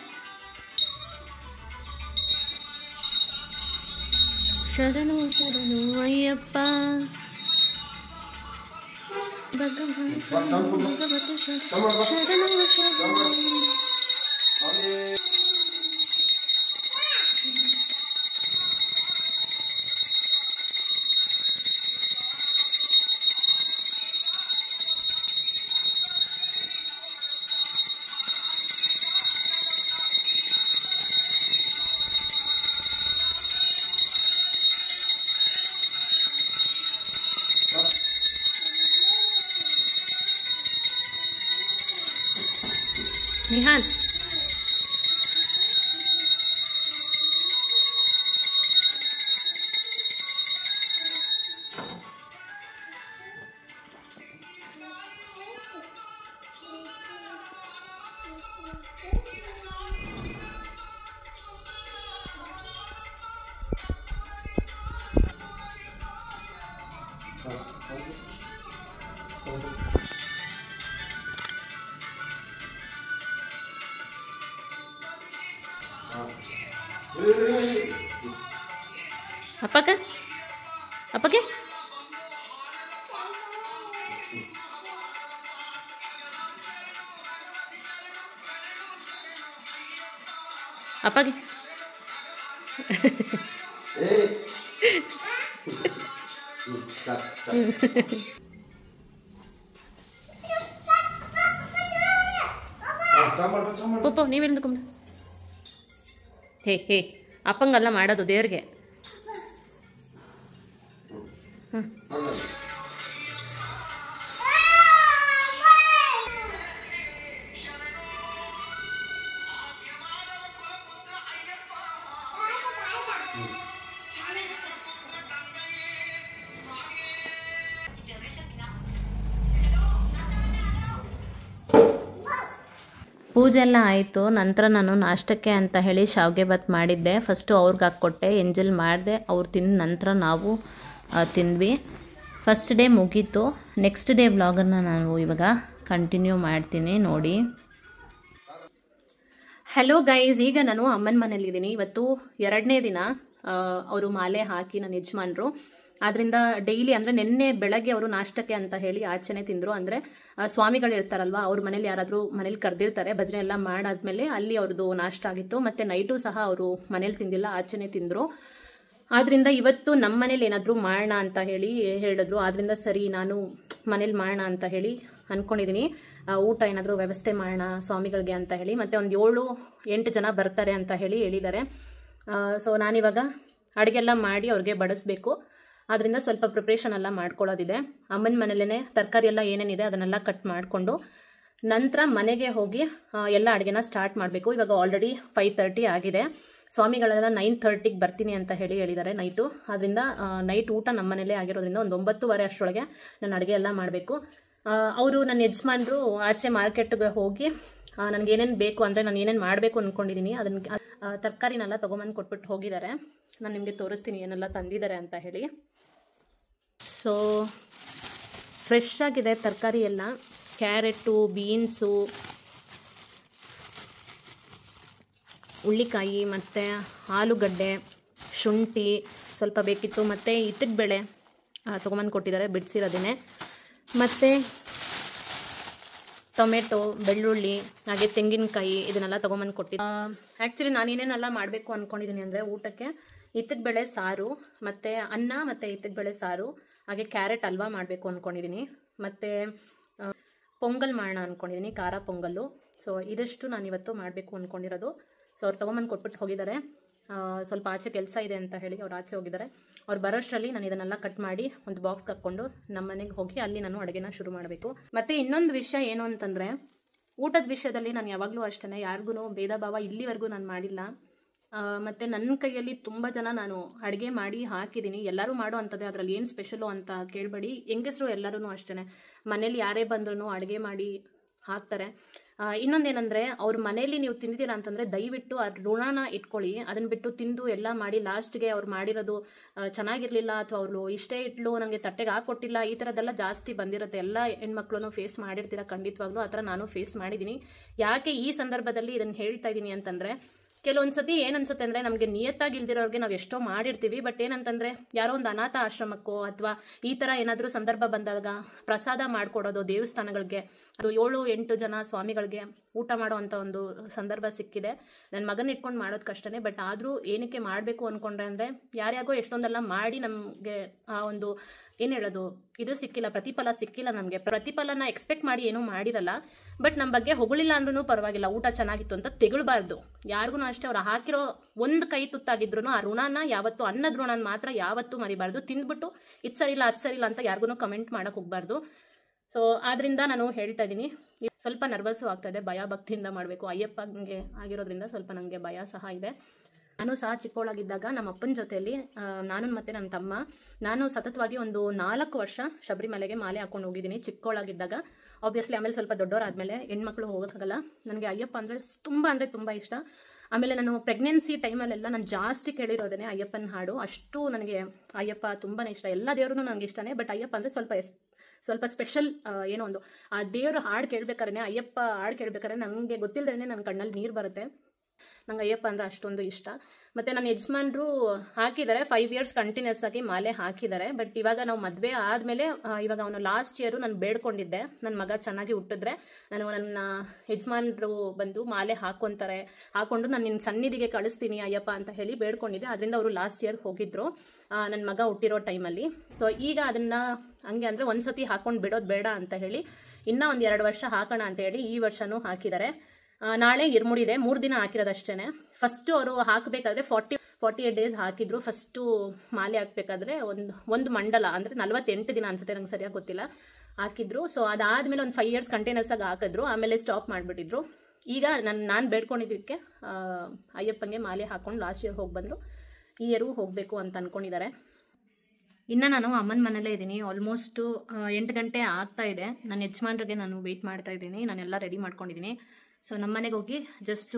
ಶರಣು ಶರಣು ಅಯ್ಯಪ್ಪ ಭಗವಂತ ಶರಣು ಶರಣು. ನಿಹಾನ್ ಅಪ್ಪಕ್ಕೆ ಅಪ್ಪಗೆ ಅಪ್ಪಗೆ ಪಪ್ಪ ನೀವೆಲ್ಲ ತಗೊಂಡು ಹೇ ಹೇ ಅಪ್ಪಂಗೆಲ್ಲ ಮಾಡೋದು ದೇವ್ರಿಗೆ. ಪೂಜೆ ಎಲ್ಲ ಆಯಿತು. ನಂತರ ನಾನು ನಾಷ್ಟಕ್ಕೆ ಅಂತ ಹೇಳಿ ಶಾವಿಗೆ ಬಾತ್ ಮಾಡಿದ್ದೆ. ಫಸ್ಟು ಅವ್ರಿಗೆ ಹಾಕ್ಕೊಟ್ಟೆ, ಎಂಜಲ್ ಮಾಡಿದೆ, ಅವ್ರು ತಿಂದ ನಂತರ ನಾವು ತಿಂದ್ವಿ. ಫಸ್ಟ್ ಡೇ ಮುಗೀತು. ನೆಕ್ಸ್ಟ್ ಡೇ ವ್ಲಾಗನ್ನು ನಾನು ಇವಾಗ ಕಂಟಿನ್ಯೂ ಮಾಡ್ತೀನಿ ನೋಡಿ. ಹಲೋ ಗೈಸ್, ಈಗ ನಾನು ಅಮ್ಮನ ಮನೇಲಿದ್ದೀನಿ. ಇವತ್ತು 2ನೇ ದಿನ ಅವರು ಮಾಲೆ ಹಾಕಿ ನನ್ನ ಯಜಮಾನ್ರು. ಆದ್ದರಿಂದ ಡೈಲಿ ಅಂದರೆ ನಿನ್ನೆ ಬೆಳಗ್ಗೆ ಅವರು ನಾಷ್ಟಕ್ಕೆ ಅಂತ ಹೇಳಿ ಆಚೆನೆ ತಿಂದರು. ಅಂದರೆ ಸ್ವಾಮಿಗಳು ಇರ್ತಾರಲ್ವ, ಅವ್ರ ಮನೇಲಿ ಯಾರಾದರೂ ಮನೇಲಿ ಕರೆದಿರ್ತಾರೆ, ಭಜನೆ ಎಲ್ಲ ಮಾಡಾದ್ಮೇಲೆ ಅಲ್ಲಿ ಅವ್ರದ್ದು ನಾಷ್ಟ ಆಗಿತ್ತು. ಮತ್ತು ನೈಟು ಸಹ ಅವರು ಮನೇಲಿ ತಿಂದಿಲ್ಲ, ಆಚೆನೆ ತಿಂದರು. ಆದ್ದರಿಂದ ಇವತ್ತು ನಮ್ಮ ಮನೇಲಿ ಏನಾದರೂ ಮಾಡೋಣ ಅಂತ ಹೇಳಿ ಹೇಳಿದ್ರು. ಆದ್ದರಿಂದ ಸರಿ ನಾನು ಮನೇಲಿ ಮಾಡೋಣ ಅಂತ ಹೇಳಿ ಅಂದ್ಕೊಂಡಿದ್ದೀನಿ. ಊಟ ಏನಾದರೂ ವ್ಯವಸ್ಥೆ ಮಾಡೋಣ ಸ್ವಾಮಿಗಳಿಗೆ ಅಂತ ಹೇಳಿ. ಮತ್ತು ಒಂದು 7-8 ಜನ ಬರ್ತಾರೆ ಅಂತ ಹೇಳಿ ಹೇಳಿದ್ದಾರೆ. ಸೊ ನಾನಿವಾಗ ಅಡುಗೆಲ್ಲ ಮಾಡಿ ಅವ್ರಿಗೆ ಬಡಿಸ್ಬೇಕು. ಆದ್ದರಿಂದ ಸ್ವಲ್ಪ ಪ್ರಿಪ್ರೇಷನ್ ಎಲ್ಲ ಮಾಡ್ಕೊಳ್ಳೋದಿದೆ. ಅಮ್ಮನ ಮನೇಲೇ ತರಕಾರಿ ಎಲ್ಲ ಏನೇನಿದೆ ಅದನ್ನೆಲ್ಲ ಕಟ್ ಮಾಡಿಕೊಂಡು ನಂತರ ಮನೆಗೆ ಹೋಗಿ ಎಲ್ಲ ಅಡುಗೆನ ಸ್ಟಾರ್ಟ್ ಮಾಡಬೇಕು. ಇವಾಗ ಆಲ್ರೆಡಿ 5:30 ಆಗಿದೆ. ಸ್ವಾಮಿಗಳೆಲ್ಲ 9:30ಗೆ ಬರ್ತೀನಿ ಅಂತ ಹೇಳಿದ್ದಾರೆ ನೈಟು. ಆದ್ದರಿಂದ ನೈಟ್ ಊಟ ನಮ್ಮ ಮನೇಲೇ ಆಗಿರೋದ್ರಿಂದ ಒಂದು 9:30 ಅಷ್ಟರೊಳಗೆ ನಾನು ಅಡುಗೆ ಎಲ್ಲ ಮಾಡಬೇಕು. ಅವರು ನನ್ನ ಯಜಮಾನ್ರು ಆಚೆ ಮಾರ್ಕೆಟ್ಗೆ ಹೋಗಿ ನನಗೇನೇನು ಬೇಕು ಅಂದರೆ ನಾನು ಏನೇನು ಮಾಡಬೇಕು ಅಂದ್ಕೊಂಡಿದ್ದೀನಿ ಅದನ್ನು ತರಕಾರಿನೆಲ್ಲ ತೊಗೊಂಬಂದು ಕೊಟ್ಬಿಟ್ಟು ಹೋಗಿದ್ದಾರೆ. ನಾನು ನಿಮಗೆ ತೋರಿಸ್ತೀನಿ ಏನೆಲ್ಲ ತಂದಿದ್ದಾರೆ ಅಂತ ಹೇಳಿ. ಸೊ ಫ್ರೆಶ್ ಆಗಿದೆ ತರಕಾರಿ ಎಲ್ಲ. ಕ್ಯಾರೆಟು, ಬೀನ್ಸು, ಹುಳ್ಳಿಕಾಯಿ ಮತ್ತು ಆಲೂಗಡ್ಡೆ, ಶುಂಠಿ ಸ್ವಲ್ಪ ಬೇಕಿತ್ತು. ಮತ್ತು ಇತ್ತದ ಬೇಳೆ ತೊಗೊಂಬಂದು ಕೊಟ್ಟಿದ್ದಾರೆ ಬಿಡಿಸಿರೋದೇ. ಮತ್ತು ಟೊಮೆಟೊ, ಬೆಳ್ಳುಳ್ಳಿ, ಹಾಗೆ ತೆಂಗಿನಕಾಯಿ ಇದನ್ನೆಲ್ಲ ತೊಗೊಂಬಂದು ಕೊಟ್ಟಿದ್ದೆ. ಆ್ಯಕ್ಚುಲಿ ನಾನೇನೇನೆಲ್ಲ ಮಾಡಬೇಕು ಅಂದ್ಕೊಂಡಿದ್ದೀನಿ ಅಂದರೆ ಊಟಕ್ಕೆ ಇತ್ತದ ಬೇಳೆ ಸಾರು, ಮತ್ತು ಅನ್ನ ಮತ್ತು ಇತ್ತದ ಬೇಳೆ ಸಾರು, ಹಾಗೆ ಕ್ಯಾರೆಟ್ ಹಲ್ವಾ ಮಾಡಬೇಕು ಅಂದ್ಕೊಂಡಿದ್ದೀನಿ. ಮತ್ತು ಪೊಂಗಲ್ ಮಾಡೋಣ ಅಂದ್ಕೊಂಡಿದ್ದೀನಿ, ಖಾರ ಪೊಂಗಲ್ಲು. ಸೊ ಇದಿಷ್ಟು ನಾನಿವತ್ತು ಮಾಡಬೇಕು ಅಂದ್ಕೊಂಡಿರೋದು. ಸೊ ಅವ್ರು ತೊಗೊಂಬಂದು ಕೊಟ್ಬಿಟ್ಟು ಹೋಗಿದ್ದಾರೆ. ಸ್ವಲ್ಪ ಆಚೆ ಕೆಲಸ ಇದೆ ಅಂತ ಹೇಳಿ ಅವ್ರು ಆಚೆ ಹೋಗಿದ್ದಾರೆ. ಅವ್ರು ಬರೋಷ್ಟರಲ್ಲಿ ನಾನು ಇದನ್ನೆಲ್ಲ ಕಟ್ ಮಾಡಿ ಒಂದು ಬಾಕ್ಸ್ಗೆ ಹಾಕ್ಕೊಂಡು ನಮ್ಮ ಮನೆಗೆ ಹೋಗಿ ಅಲ್ಲಿ ನಾನು ಅಡುಗೆನ ಶುರು ಮಾಡಬೇಕು. ಮತ್ತು ಇನ್ನೊಂದು ವಿಷಯ ಏನು ಅಂತಂದರೆ, ಊಟದ ವಿಷಯದಲ್ಲಿ ನಾನು ಯಾವಾಗಲೂ ಅಷ್ಟೇ ಯಾರಿಗೂ ಭೇದ ಭಾವ ಇಲ್ಲಿವರೆಗೂ ನಾನು ಮಾಡಿಲ್ಲ. ಮತ್ತು ನನ್ನ ಕೈಯಲ್ಲಿ ತುಂಬ ಜನ ನಾನು ಅಡುಗೆ ಮಾಡಿ ಹಾಕಿದ್ದೀನಿ. ಎಲ್ಲರೂ ಮಾಡೋ ಅಂಥದ್ದೇ, ಅದರಲ್ಲಿ ಏನು ಸ್ಪೆಷಲು ಅಂತ ಕೇಳಬೇಡಿ. ಹೆಂಗಸರು ಎಲ್ಲರೂ ಅಷ್ಟೇ ಮನೇಲಿ ಯಾರೇ ಬಂದ್ರೂ ಅಡುಗೆ ಮಾಡಿ ಹಾಕ್ತಾರೆ. ಇನ್ನೊಂದೇನೆಂದರೆ ಅವ್ರ ಮನೆಯಲ್ಲಿ ನೀವು ತಿಂದಿದ್ದೀರಾ ಅಂತಂದರೆ ದಯವಿಟ್ಟು ಆ ಋಣನ ಇಟ್ಕೊಳ್ಳಿ. ಅದನ್ನು ಬಿಟ್ಟು ತಿಂದು ಎಲ್ಲ ಮಾಡಿ ಲಾಸ್ಟ್ಗೆ ಅವ್ರು ಮಾಡಿರೋದು ಚೆನ್ನಾಗಿರಲಿಲ್ಲ ಅಥವಾ ಅವರು ಇಷ್ಟೇ ಇಟ್ಲು ನನಗೆ ತಟ್ಟೆಗೆ ಹಾಕ್ಕೊಟ್ಟಿಲ್ಲ, ಈ ಥರದ್ದೆಲ್ಲ ಜಾಸ್ತಿ ಬಂದಿರುತ್ತೆ. ಎಲ್ಲ ಹೆಣ್ಮಕ್ಳು ಫೇಸ್ ಮಾಡಿರ್ತೀರ ಖಂಡಿತವಾಗ್ಲೂ. ಆ ಥರ ನಾನು ಫೇಸ್ ಮಾಡಿದ್ದೀನಿ. ಯಾಕೆ ಈ ಸಂದರ್ಭದಲ್ಲಿ ಇದನ್ನು ಹೇಳ್ತಾ ಇದ್ದೀನಿ ಅಂತಂದರೆ, ಕೆಲವೊಂದು ಸತಿ ಏನನ್ಸುತ್ತೆ ಅಂದರೆ ನಮಗೆ ನಿಯತ್ತಾಗಿ ಇಲ್ದಿರೋರಿಗೆ ನಾವು ಎಷ್ಟೋ ಮಾಡಿರ್ತೀವಿ. ಬಟ್ ಏನಂತಂದರೆ ಯಾರೋ ಒಂದು ಅನಾಥ ಆಶ್ರಮಕ್ಕೋ ಅಥವಾ ಈ ಥರ ಏನಾದರೂ ಸಂದರ್ಭ ಬಂದಾಗ ಪ್ರಸಾದ ಮಾಡಿಕೊಡೋದು ದೇವಸ್ಥಾನಗಳಿಗೆ, ಅದು 7-8 ಜನ ಸ್ವಾಮಿಗಳಿಗೆ ಊಟ ಮಾಡೋ ಅಂಥ ಒಂದು ಸಂದರ್ಭ ಸಿಕ್ಕಿದೆ. ನನ್ನ ಮಗನ ಇಟ್ಕೊಂಡು ಮಾಡೋದು ಕಷ್ಟನೇ. ಬಟ್ ಆದರೂ ಏನಕ್ಕೆ ಮಾಡಬೇಕು ಅಂದ್ಕೊಂಡ್ರೆ ಅಂದರೆ ಯಾರ್ಯಾಗೋ ಎಷ್ಟೊಂದೆಲ್ಲ ಮಾಡಿ ನಮಗೆ ಆ ಒಂದು ಏನು ಹೇಳೋದು ಇದು ಸಿಕ್ಕಿಲ್ಲ, ಪ್ರತಿಫಲ ಸಿಕ್ಕಿಲ್ಲ. ನಮಗೆ ಪ್ರತಿಫಲನ ಎಕ್ಸ್ಪೆಕ್ಟ್ ಮಾಡಿ ಏನೂ ಮಾಡಿರಲ್ಲ. ಬಟ್ ನಮ್ಮ ಬಗ್ಗೆ ಹೊಗಳಿಲ್ಲ ಅಂದ್ರೂ ಪರವಾಗಿಲ್ಲ, ಊಟ ಚೆನ್ನಾಗಿತ್ತು ಅಂತ ತೆಗಳ್ಬಾರ್ದು ಯಾರಿಗೂ ಅಷ್ಟೇ. ಅವ್ರು ಹಾಕಿರೋ ಒಂದು ಕೈ ತುತ್ತಾಗಿದ್ರು ಆ ಋಣನ ಯಾವತ್ತು, ಅನ್ನದ ಋಣನ ಮಾತ್ರ ಯಾವತ್ತೂ ಮರಿಬಾರ್ದು. ತಿಂದ್ಬಿಟ್ಟು ಇದು ಸರಿಯಿಲ್ಲ ಅದು ಸರಿಯಿಲ್ಲ ಅಂತ ಯಾರಿಗೂ ಕಮೆಂಟ್ ಮಾಡೋಕೆ ಹೋಗ್ಬಾರ್ದು. ಸೊ ಆದ್ದರಿಂದ ನಾನು ಹೇಳ್ತಾ ಇದ್ದೀನಿ. ಸ್ವಲ್ಪ ನರ್ವಸ್ಸು ಆಗ್ತಾಯಿದೆ, ಭಯ ಭಕ್ತಿಯಿಂದ ಮಾಡಬೇಕು. ಅಯ್ಯಪ್ಪಂಗೆ ಆಗಿರೋದ್ರಿಂದ ಸ್ವಲ್ಪ ನನಗೆ ಭಯ ಸಹ ಇದೆ. ನಾನು ಸಹ ಚಿಕ್ಕವಳಾಗಿದ್ದಾಗ ನಮ್ಮ ಅಪ್ಪನ ಜೊತೆಯಲ್ಲಿ ನಾನು ಮತ್ತು ನನ್ನ ತಮ್ಮ ನಾನು ಸತತವಾಗಿ ಒಂದು 4 ವರ್ಷ ಶಬರಿಮಲೆಗೆ ಮಾಲೆ ಹಾಕೊಂಡು ಹೋಗಿದ್ದೀನಿ ಚಿಕ್ಕವಳಾಗಿದ್ದಾಗ. ಆಬ್ವಿಯಸ್ಲಿ ಆಮೇಲೆ ಸ್ವಲ್ಪ ದೊಡ್ಡವರಾದಮೇಲೆ ಹೆಣ್ಮಕ್ಳು ಹೋಗೋಕ್ಕಾಗಲ್ಲ. ನನಗೆ ಅಯ್ಯಪ್ಪ ಅಂದರೆ ತುಂಬ ಇಷ್ಟ. ಆಮೇಲೆ ನಾನು ಪ್ರೆಗ್ನೆನ್ಸಿ ಟೈಮಲ್ಲೆಲ್ಲ ನಾನು ಜಾಸ್ತಿ ಕೇಳಿರೋದೇ ಅಯ್ಯಪ್ಪನ ಹಾಡು. ಅಷ್ಟು ನನಗೆ ಅಯ್ಯಪ್ಪ ತುಂಬಾ ಇಷ್ಟ. ಎಲ್ಲ ದೇವ್ರೂ ನನಗೆ ಇಷ್ಟನೇ. ಬಟ್ ಅಯ್ಯಪ್ಪ ಅಂದರೆ ಸ್ವಲ್ಪ ಸ್ಪೆಷಲ್. ಏನೋ ಒಂದು ಆ ದೇವರು ಹಾಡು ಕೇಳಬೇಕಾದ್ರೆ, ಅಯ್ಯಪ್ಪ ಹಾಡು ಕೇಳಬೇಕಾದ್ರೆ ನನಗೆ ಗೊತ್ತಿಲ್ಲದೇ ನನ್ನ ಕಣ್ಣಲ್ಲಿ ನೀರು ಬರುತ್ತೆ. ನಂಗೆ ಅಯ್ಯಪ್ಪ ಅಂದರೆ ಅಷ್ಟೊಂದು ಇಷ್ಟ. ಮತ್ತು ನನ್ನ ಯಜಮಾನ್ರು ಹಾಕಿದ್ದಾರೆ 5 years ಕಂಟಿನ್ಯೂಸ್ ಆಗಿ ಮಾಲೆ ಹಾಕಿದ್ದಾರೆ. ಬಟ್ ಇವಾಗ ನಾವು ಮದುವೆ ಆದಮೇಲೆ ಇವಾಗ ಅವನು ಲಾಸ್ಟ್ ಇಯರು ನಾನು ಬೇಡ್ಕೊಂಡಿದ್ದೆ, ನನ್ನ ಮಗ ಚೆನ್ನಾಗಿ ಹುಟ್ಟಿದ್ರೆ ನನ್ನ ಯಜಮಾನ್ರು ಬಂದು ಮಾಲೆ ಹಾಕೊಂಡು ನಾನು ನಿನ್ನ ಸನ್ನಿಧಿಗೆ ಕಳಿಸ್ತೀನಿ ಅಯ್ಯಪ್ಪ ಅಂತ ಹೇಳಿ ಬೇಡ್ಕೊಂಡಿದ್ದೆ. ಅದರಿಂದ ಅವರು ಲಾಸ್ಟ್ ಇಯರ್ ಹೋಗಿದ್ರು ನನ್ನ ಮಗ ಹುಟ್ಟಿರೋ ಟೈಮಲ್ಲಿ. ಸೊ ಈಗ ಅದನ್ನು ಹಂಗೆ ಅಂದರೆ ಒಂದು ಸತಿ ಹಾಕೊಂಡು ಬಿಡೋದು ಬೇಡ ಅಂತ ಹೇಳಿ ಇನ್ನೂ ಒಂದು 2 ವರ್ಷ ಹಾಕೋಣ ಅಂತ ಹೇಳಿ ಈ ವರ್ಷವೂ ಹಾಕಿದ್ದಾರೆ. ನಾಳೆ ಇರ್ಮುಡಿದೆ, 3 ದಿನ ಹಾಕಿರೋದಷ್ಟೇ. ಫಸ್ಟು ಅವರು ಹಾಕಬೇಕಾದ್ರೆ 48 days ಹಾಕಿದ್ರು. ಫಸ್ಟು ಮಾಲೆ ಹಾಕಬೇಕಾದ್ರೆ ಒಂದು ಮಂಡಲ ಅಂದರೆ 48 ದಿನ ಅನ್ಸುತ್ತೆ, ನಂಗೆ ಸರಿಯಾಗಿ ಗೊತ್ತಿಲ್ಲ, ಹಾಕಿದ್ರು. ಸೊ ಅದಾದಮೇಲೆ ಒಂದು 5 years ಕಂಟಿನ್ಯೂಸ್ ಆಗಿ ಹಾಕಿದ್ರು. ಆಮೇಲೆ ಸ್ಟಾಪ್ ಮಾಡಿಬಿಟ್ಟಿದ್ರು. ಈಗ ನಾನು ಬೇಡ್ಕೊಂಡಿದ್ದಕ್ಕೆ ಅಯ್ಯಪ್ಪಂಗೆ ಮಾಲೆ ಹಾಕೊಂಡು ಲಾಸ್ಟ್ ಇಯರ್ ಹೋಗಿ ಬಂದರು. ಈ ಇಯರು ಹೋಗಬೇಕು ಅಂತ ಅಂದ್ಕೊಂಡಿದ್ದಾರೆ. ಇನ್ನು ನಾನು ಅಮ್ಮನ ಮನೇಲೇ ಇದ್ದೀನಿ. ಆಲ್ಮೋಸ್ಟು 8 ಗಂಟೆ ಆಗ್ತಾ ಇದೆ. ನನ್ನ ಯಜಮಾನ್ರಿಗೆ ನಾನು ವೆಯ್ಟ್ ಮಾಡ್ತಾ ಇದ್ದೀನಿ. ನಾನೆಲ್ಲ ರೆಡಿ ಮಾಡ್ಕೊಂಡಿದ್ದೀನಿ. ಸೊ ನಮ್ಮ ಮನೆಗೆ ಹೋಗಿ ಜಸ್ಟು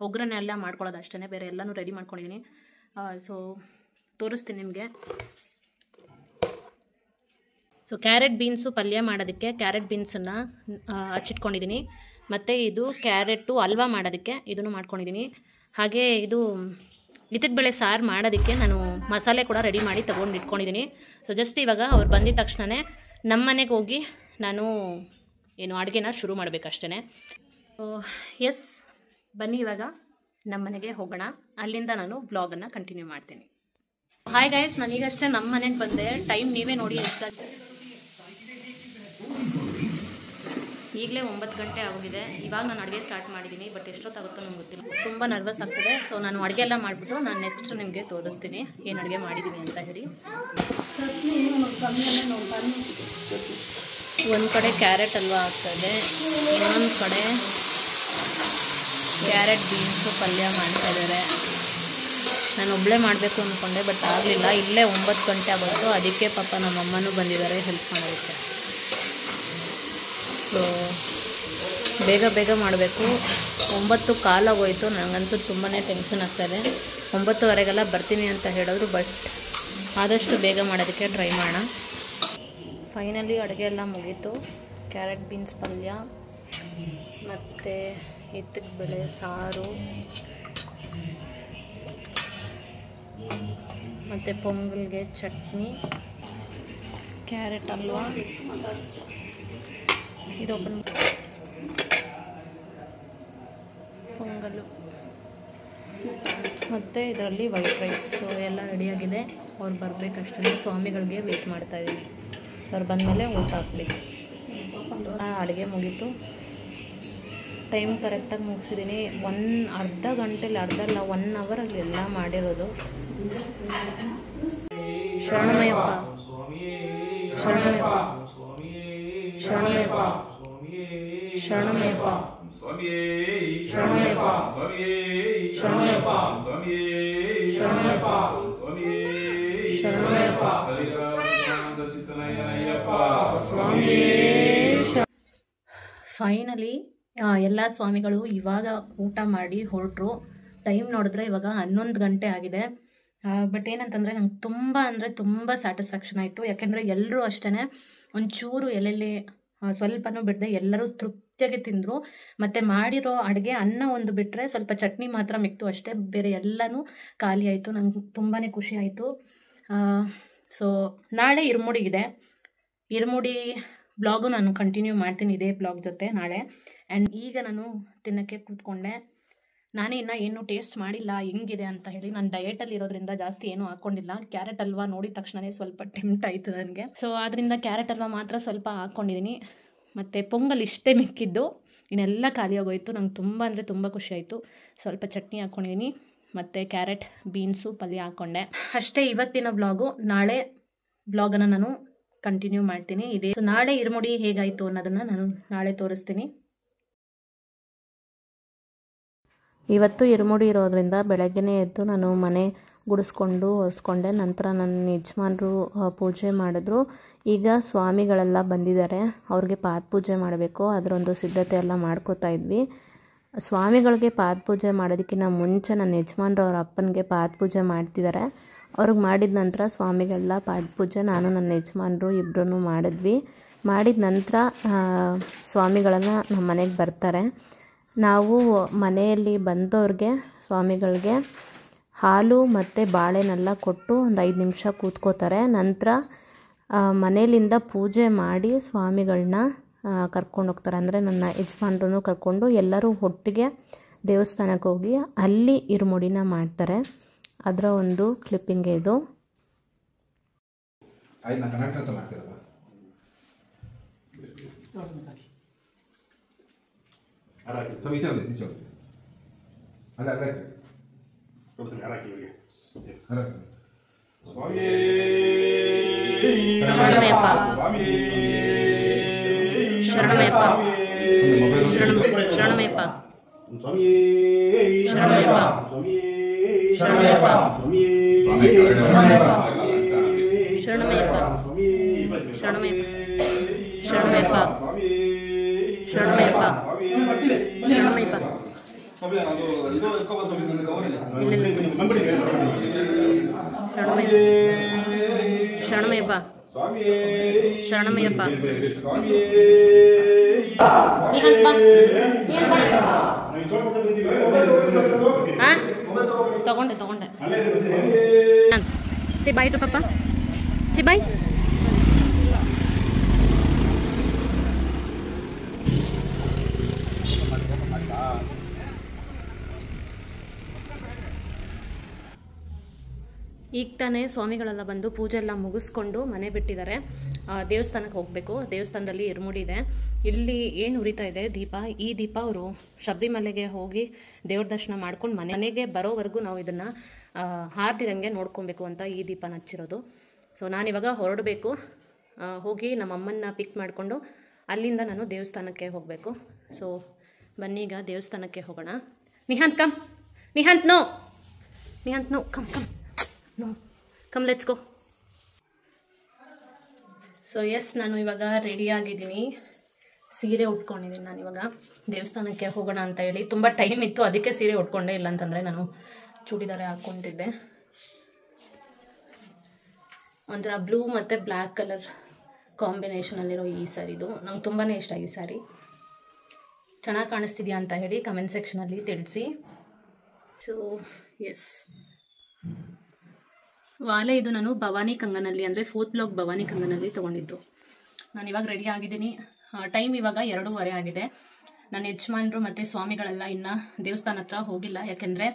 ಒಗ್ಗರಣೆಲ್ಲ ಮಾಡ್ಕೊಳ್ಳೋದು ಅಷ್ಟೇ, ಬೇರೆ ಎಲ್ಲನೂ ರೆಡಿ ಮಾಡ್ಕೊಂಡಿದ್ದೀನಿ. ಸೊ ತೋರಿಸ್ತೀನಿ ನಿಮಗೆ. ಸೊ ಕ್ಯಾರೆಟ್ ಬೀನ್ಸು ಪಲ್ಯ ಮಾಡೋದಕ್ಕೆ ಕ್ಯಾರೆಟ್ ಬೀನ್ಸನ್ನು ಹಚ್ಚಿಟ್ಕೊಂಡಿದ್ದೀನಿ. ಮತ್ತು ಇದು ಕ್ಯಾರೆಟು ಹಲ್ವಾ ಮಾಡೋದಕ್ಕೆ ಇದನ್ನು ಮಾಡ್ಕೊಂಡಿದ್ದೀನಿ. ಹಾಗೆ ಇದು ಇತ್ತಿದ ಸಾರು ಮಾಡೋದಕ್ಕೆ ನಾನು ಮಸಾಲೆ ಕೂಡ ರೆಡಿ ಮಾಡಿ ತೊಗೊಂಡು ಇಟ್ಕೊಂಡಿದ್ದೀನಿ. ಸೊ ಜಸ್ಟ್ ಇವಾಗ ಅವ್ರು ಬಂದಿದ್ದ ತಕ್ಷಣವೇ ನಮ್ಮ ಮನೆಗೆ ಹೋಗಿ ನಾನು ಅಡುಗೆನ ಶುರು ಮಾಡಬೇಕಷ್ಟೇ. ಎಸ್, ಬನ್ನಿ ಇವಾಗ ನಮ್ಮ ಮನೆಗೆ ಹೋಗೋಣ. ಅಲ್ಲಿಂದ ನಾನು ವ್ಲಾಗನ್ನು ಕಂಟಿನ್ಯೂ ಮಾಡ್ತೀನಿ. ಹಾಯ್ ಗೈಸ್, ನಾನೀಗಷ್ಟೇ ನಮ್ಮ ಮನೆಗೆ ಬಂದೆ. ಟೈಮ್ ನೀವೇ ನೋಡಿ ಎಷ್ಟಾಗಿದೆ. ಈಗಲೇ 9 ಗಂಟೆ ಆಗೋಗಿದೆ. ಇವಾಗ ನಾನು ಅಡುಗೆ ಸ್ಟಾರ್ಟ್ ಮಾಡಿದ್ದೀನಿ. ಬಟ್ ಎಷ್ಟೊತ್ತಾಗುತ್ತೋ ನನಗೆ ಗೊತ್ತಿಲ್ಲ. ತುಂಬ ನರ್ವಸ್ ಆಗ್ತಿದೆ. ಸೊ ನಾನು ಅಡುಗೆ ಎಲ್ಲ ಮಾಡಿಬಿಟ್ಟು ನಾನು ನೆಕ್ಸ್ಟ್ ನಿಮಗೆ ತೋರಿಸ್ತೀನಿ ಏನು ಅಡುಗೆ ಮಾಡಿದ್ದೀನಿ ಅಂತ ಹೇಳಿ. ಒಂದು ಕಡೆ ಕ್ಯಾರೆಟ್ ಹಲ್ವಾ ಆಗ್ತಾಯಿದೆ, ಇನ್ನೊಂದು ಕಡೆ ಕ್ಯಾರೆಟ್ ಬೀನ್ಸು ಪಲ್ಯ ಮಾಡ್ತಾಯಿದ್ದಾರೆ. ನಾನು ಒಬ್ಬಳೇ ಮಾಡಬೇಕು ಅಂದ್ಕೊಂಡೆ, ಬಟ್ ಆಗಲಿಲ್ಲ. ಇಲ್ಲೇ 9 ಗಂಟೆ ಆಗೋದು. ಅದಕ್ಕೆ ಪಾಪ ನಮ್ಮಮ್ಮನೂ ಬಂದಿದ್ದಾರೆ ಹೆಲ್ಪ್ ಮಾಡೋದಕ್ಕೆ. ಸೊ ಬೇಗ ಮಾಡಬೇಕು. 9:15 ಆಗೋಯ್ತು. ನನಗಂತೂ ತುಂಬಾ ಟೆನ್ಷನ್ ಆಗ್ತಾಯಿದೆ. 9:15 ಬರ್ತೀನಿ ಅಂತ ಹೇಳಿದ್ರು. ಬಟ್ ಆದಷ್ಟು ಬೇಗ ಮಾಡೋದಕ್ಕೆ ಟ್ರೈ ಮಾಡೋಣ. ಫೈನಲಿ ಅಡುಗೆ ಎಲ್ಲ ಮುಗೀತು. ಕ್ಯಾರೆಟ್ ಬೀನ್ಸ್ ಪಲ್ಯ ಮತ್ತು ಎತ್ತಿದ ಬೇಳೆ ಸಾರು ಮತ್ತು ಪೊಂಗಲ್ಗೆ ಚಟ್ನಿ, ಕ್ಯಾರೆಟ್ ಹಲ್ವಾ, ಇದು ಪೊಂಗಲ್ಲು ಮತ್ತು ಇದರಲ್ಲಿ ವೈಟ್ ರೈಸು ಎಲ್ಲ ರೆಡಿಯಾಗಿದೆ. ಅವ್ರು ಬರಬೇಕಷ್ಟೇ. ಸ್ವಾಮಿಗಳಿಗೆ ವೆಯ್ಟ್ ಮಾಡ್ತಾಯಿದ್ದೀನಿ. ಸೊ ಅವ್ರು ಬಂದಮೇಲೆ ಊಟ ಹಾಕ್ಬೇಕು. ಅಡುಗೆ ಮುಗೀತು. ಟೈಮ್ ಕರೆಕ್ಟಾಗಿ ಮುಗಿಸಿದ್ದೀನಿ. ಅರ್ಧ ಗಂಟೆಲಿ, ಅರ್ಧ ಅಲ್ಲ 1 ಅವರಲ್ಲಿ ಎಲ್ಲ ಮಾಡಿರೋದು. ಶರಣಮಯ್ಯಪ್ಪ, ಶರಣಮಯ್ಯಪ್ಪ, ಶರಣಮಯ್ಯಪ್ಪ, ಶರಣಮಯ್ಯಪ್ಪ, ಶರಣಮಯ್ಯಪ್ಪ, ಶರಣಮಯ್ಯಪ್ಪ, ಶರಣಮಯ್ಯಪ್ಪ, ಶರಣಮಯ್ಯಪ್ಪ, ಸ್ವಾಮಿಯೇ. ಫೈನಲಿ ಎಲ್ಲ ಸ್ವಾಮಿಗಳು ಇವಾಗ ಊಟ ಮಾಡಿ ಹೊರಟರು. ಟೈಮ್ ನೋಡಿದ್ರೆ ಇವಾಗ 11 ಗಂಟೆ ಆಗಿದೆ. ಬಟ್ ಏನಂತಂದರೆ ನಂಗೆ ತುಂಬ ಸ್ಯಾಟಿಸ್ಫ್ಯಾಕ್ಷನ್ ಆಯಿತು. ಯಾಕೆಂದರೆ ಎಲ್ಲರೂ ಅಷ್ಟೇ ಒಂಚೂರು ಎಲ್ಲೆಲ್ಲಿ ಸ್ವಲ್ಪನೂ ಬಿಡದೆ ಎಲ್ಲರೂ ತೃಪ್ತಿಯಾಗಿ ತಿಂದರು. ಮತ್ತು ಮಾಡಿರೋ ಅಡುಗೆ ಅನ್ನ ಒಂದು ಬಿಟ್ಟರೆ ಸ್ವಲ್ಪ ಚಟ್ನಿ ಮಾತ್ರ ಮಿಕ್ತು ಅಷ್ಟೇ, ಬೇರೆ ಎಲ್ಲನೂ ಖಾಲಿ ಆಯಿತು. ನಂಗೆ ತುಂಬಾ ಖುಷಿ ಆಯಿತು. ಸೊ ನಾಳೆ ಇರುಮುಡಿಗಿದೆ. ಇರುಮುಡಿ ಬ್ಲಾಗು ನಾನು ಕಂಟಿನ್ಯೂ ಮಾಡ್ತೀನಿ ಇದೇ ಬ್ಲಾಗ್ ಜೊತೆ ನಾಳೆ. ಆ್ಯಂಡ್ ಈಗ ನಾನು ತಿನ್ನೋಕ್ಕೆ ಕೂತ್ಕೊಂಡೆ. ನಾನೇ ಇನ್ನೂ ಏನು ಟೇಸ್ಟ್ ಮಾಡಿಲ್ಲ ಹೆಂಗಿದೆ ಅಂತ ಹೇಳಿ. ನಾನು ಡಯಟಲ್ಲಿ ಇರೋದ್ರಿಂದ ಜಾಸ್ತಿ ಏನೂ ಹಾಕ್ಕೊಂಡಿಲ್ಲ. ಕ್ಯಾರೆಟ್ ಹಲ್ವಾ ನೋಡಿದ ತಕ್ಷಣವೇ ಸ್ವಲ್ಪ ಟೆಂಪ್ಟ್ ಆಯಿತು ನನಗೆ. ಸೊ ಆದ್ದರಿಂದ ಕ್ಯಾರೆಟ್ ಹಲ್ವಾ ಮಾತ್ರ ಸ್ವಲ್ಪ ಹಾಕ್ಕೊಂಡಿದ್ದೀನಿ. ಮತ್ತು ಪೊಂಗಲ್ ಇಷ್ಟೇ ಮಿಕ್ಕಿದ್ದು, ಇನ್ನೆಲ್ಲ ಖಾಲಿ ಆಗೋಯಿತು. ನಂಗೆ ತುಂಬ ಖುಷಿ ಆಯಿತು. ಸ್ವಲ್ಪ ಚಟ್ನಿ ಹಾಕ್ಕೊಂಡಿದ್ದೀನಿ ಮತ್ತು ಕ್ಯಾರೆಟ್ ಬೀನ್ಸು ಪಲ್ಯ ಹಾಕ್ಕೊಂಡೆ. ಅಷ್ಟೇ ಇವತ್ತಿನ ಬ್ಲಾಗು. ನಾಳೆ ಬ್ಲಾಗನ್ನು ನಾನು ಕಂಟಿನ್ಯೂ ಮಾಡ್ತೀನಿ ಇದೇ. ಸೊ ನಾಳೆ ಇರುಮುಡಿ ಹೇಗಾಯಿತು ಅನ್ನೋದನ್ನು ನಾನು ನಾಳೆ ತೋರಿಸ್ತೀನಿ. ಇವತ್ತು ಇರುಮುಡಿ ಇರೋದ್ರಿಂದ ಬೆಳಗ್ಗೆನೇ ಎದ್ದು ನಾನು ಮನೆ ಗುಡಿಸ್ಕೊಂಡು ಒರೆಸ್ಕೊಂಡೆ. ನಂತರ ನನ್ನ ಯಜಮಾನರು ಪೂಜೆ ಮಾಡಿದ್ರು. ಈಗ ಸ್ವಾಮಿಗಳೆಲ್ಲ ಬಂದಿದ್ದಾರೆ, ಅವ್ರಿಗೆ ಪಾದ ಪೂಜೆ ಮಾಡಬೇಕು. ಅದರೊಂದು ಸಿದ್ಧತೆ ಎಲ್ಲ ಮಾಡ್ಕೋತಾ ಇದ್ವಿ. ಸ್ವಾಮಿಗಳಿಗೆ ಪಾದ ಪೂಜೆ ಮಾಡೋದಕ್ಕಿಂತ ಮುಂಚೆ ನನ್ನ ಯಜಮಾನರು ಅವ್ರ ಅಪ್ಪನಿಗೆ ಪಾದ ಪೂಜೆ ಮಾಡ್ತಿದ್ದಾರೆ. ಅವ್ರಿಗೆ ಮಾಡಿದ ನಂತರ ಸ್ವಾಮಿಗೆಲ್ಲ ಪಾದ ಪೂಜೆ ನಾನು ನನ್ನ ಯಜಮಾನರು ಇಬ್ಬರೂ ಮಾಡಿದ್ವಿ. ಮಾಡಿದ ನಂತರ ಸ್ವಾಮಿಗಳನ್ನು ನಮ್ಮ ಮನೆಗೆ ಬರ್ತಾರೆ. ನಾವು ಮನೆಯಲ್ಲಿ ಬಂದವ್ರಿಗೆ ಸ್ವಾಮಿಗಳಿಗೆ ಹಾಲು ಮತ್ತು ಬಾಳೆನೆಲ್ಲ ಕೊಟ್ಟು ಒಂದು 5 ನಿಮಿಷ ಕೂತ್ಕೋತಾರೆ. ನಂತರ ಮನೆಯಲ್ಲಿಂದ ಪೂಜೆ ಮಾಡಿ ಸ್ವಾಮಿಗಳನ್ನ ಕರ್ಕೊಂಡು ಹೋಗ್ತಾರೆ. ಅಂದರೆ ನನ್ನ ಯಜಮಾನರನ್ನು ಕರ್ಕೊಂಡು ಎಲ್ಲರೂ ಒಟ್ಟಿಗೆ ದೇವಸ್ಥಾನಕ್ಕೆ ಹೋಗಿ ಅಲ್ಲಿ ಇರುಮುಡಿನ ಮಾಡ್ತಾರೆ. ಅದರ ಒಂದು ಕ್ಲಿಪ್ಪಿಂಗ್ ಇದು. ಶರಣಮಯ್ಯಪ್ಪ ಶರಣಮಯ್ಯಪ್ಪ ಶರಣಮಯ್ಯಪ್ಪ ಶರಣಮಯ್ಯಪ್ಪ ಶರಣಮಯ್ಯಪ್ಪ ಶರಣಮಯ್ಯಪ್ಪ ಶರಣಮಯ್ಯಪ್ಪ ಶರಣಮಯ್ಯಪ್ಪ ಶರಣಮಯ್ಯಪ್ಪ ಶರಣಮಯ್ಯಪ್ಪ ಶರಣಮಯ್ಯಪ್ಪ ಶರಣಮಯ್ಯಪ್ಪ ತಗೊಂಡೆ ಸಿ ಬಾಯ್ ಟು ಪಪ್ಪ, ಸಿ ಬಾಯ್. ಈಗ ತಾನೇ ಸ್ವಾಮಿಗಳೆಲ್ಲ ಬಂದು ಪೂಜೆ ಎಲ್ಲ ಮುಗಿಸ್ಕೊಂಡು ಮನೆ ಬಿಟ್ಟಿದ್ದಾರೆ. ದೇವಸ್ಥಾನಕ್ಕೆ ಹೋಗಬೇಕು. ದೇವಸ್ಥಾನದಲ್ಲಿ ಇರುಮುಡಿ ಇದೆ. ಇಲ್ಲಿ ಏನು ಉರಿತಾ ಇದೆ ದೀಪ. ಈ ದೀಪ ಅವರು ಶಬರಿಮಲೆಗೆ ಹೋಗಿ ದೇವ್ರ ದರ್ಶನ ಮಾಡ್ಕೊಂಡು ಮನೆಗೆ ಬರೋವರೆಗೂ ನಾವು ಇದನ್ನು ಹಾರ್ದಿರಂಗೆ ನೋಡ್ಕೊಬೇಕು ಅಂತ ಈ ದೀಪನ ಹಚ್ಚಿರೋದು. ಸೊ ನಾನಿವಾಗ ಹೊರಡಬೇಕು. ಹೋಗಿ ನಮ್ಮ ಅಮ್ಮನ್ನ ಪಿಕ್ ಮಾಡಿಕೊಂಡು ಅಲ್ಲಿಂದ ನಾನು ದೇವಸ್ಥಾನಕ್ಕೆ ಹೋಗಬೇಕು. ಸೊ ಬನ್ನಿ ಈಗ ದೇವಸ್ಥಾನಕ್ಕೆ ಹೋಗೋಣ. Nihanth come, Nihanth no, Nihanth no, come come no come let's go. So yes, ನಾನು ಇವಾಗ ರೆಡಿಯಾಗಿದ್ದೀನಿ. ಸೀರೆ ಉಟ್ಕೊಂಡಿದ್ದೀನಿ. ನಾನು ಇವಾಗ ದೇವಸ್ಥಾನಕ್ಕೆ ಹೋಗೋಣ ಅಂತ ಹೇಳಿ ತುಂಬ ಟೈಮ್ ಇತ್ತು, ಅದಕ್ಕೆ ಸೀರೆ ಉಟ್ಕೊಂಡೆ. ಇಲ್ಲಾಂತಂದರೆ ನಾನು ಚೂಡಿದಾರೆ ಹಾಕ್ಕೊತಿದ್ದೆ. ಒಂಥರ ಬ್ಲೂ ಮತ್ತು ಬ್ಲ್ಯಾಕ್ ಕಲರ್ ಕಾಂಬಿನೇಷನಲ್ಲಿರೋ ಈ ಸ್ಯಾರಿದು ನಂಗೆ ತುಂಬಾ ಇಷ್ಟ. ಈ ಸ್ಯಾರಿ ಚೆನ್ನಾಗಿ ಕಾಣಿಸ್ತಿದೆಯಾ ಅಂತ ಹೇಳಿ ಕಮೆಂಟ್ ಸೆಕ್ಷನಲ್ಲಿ ತಿಳಿಸಿ. ಸೊ ಎಸ್, ವಾಲೆ ಇದು ನಾನು ಭವಾನಿ ಕಂಗನಲ್ಲಿ, ಅಂದರೆ 4th ಬ್ಲಾಕ್ ಭವಾನಿ ಕಂಗನಲ್ಲಿ ತೊಗೊಂಡಿದ್ದು. ನಾನು ಇವಾಗ ರೆಡಿ ಆಗಿದ್ದೀನಿ. ಟೈಮ್ ಇವಾಗ 2:30 ಆಗಿದೆ. ನನ್ನ ಯಜಮಾನರು ಮತ್ತು ಸ್ವಾಮಿಗಳೆಲ್ಲ ಇನ್ನು ದೇವಸ್ಥಾನ ಹತ್ರ ಹೋಗಿಲ್ಲ. ಯಾಕೆಂದರೆ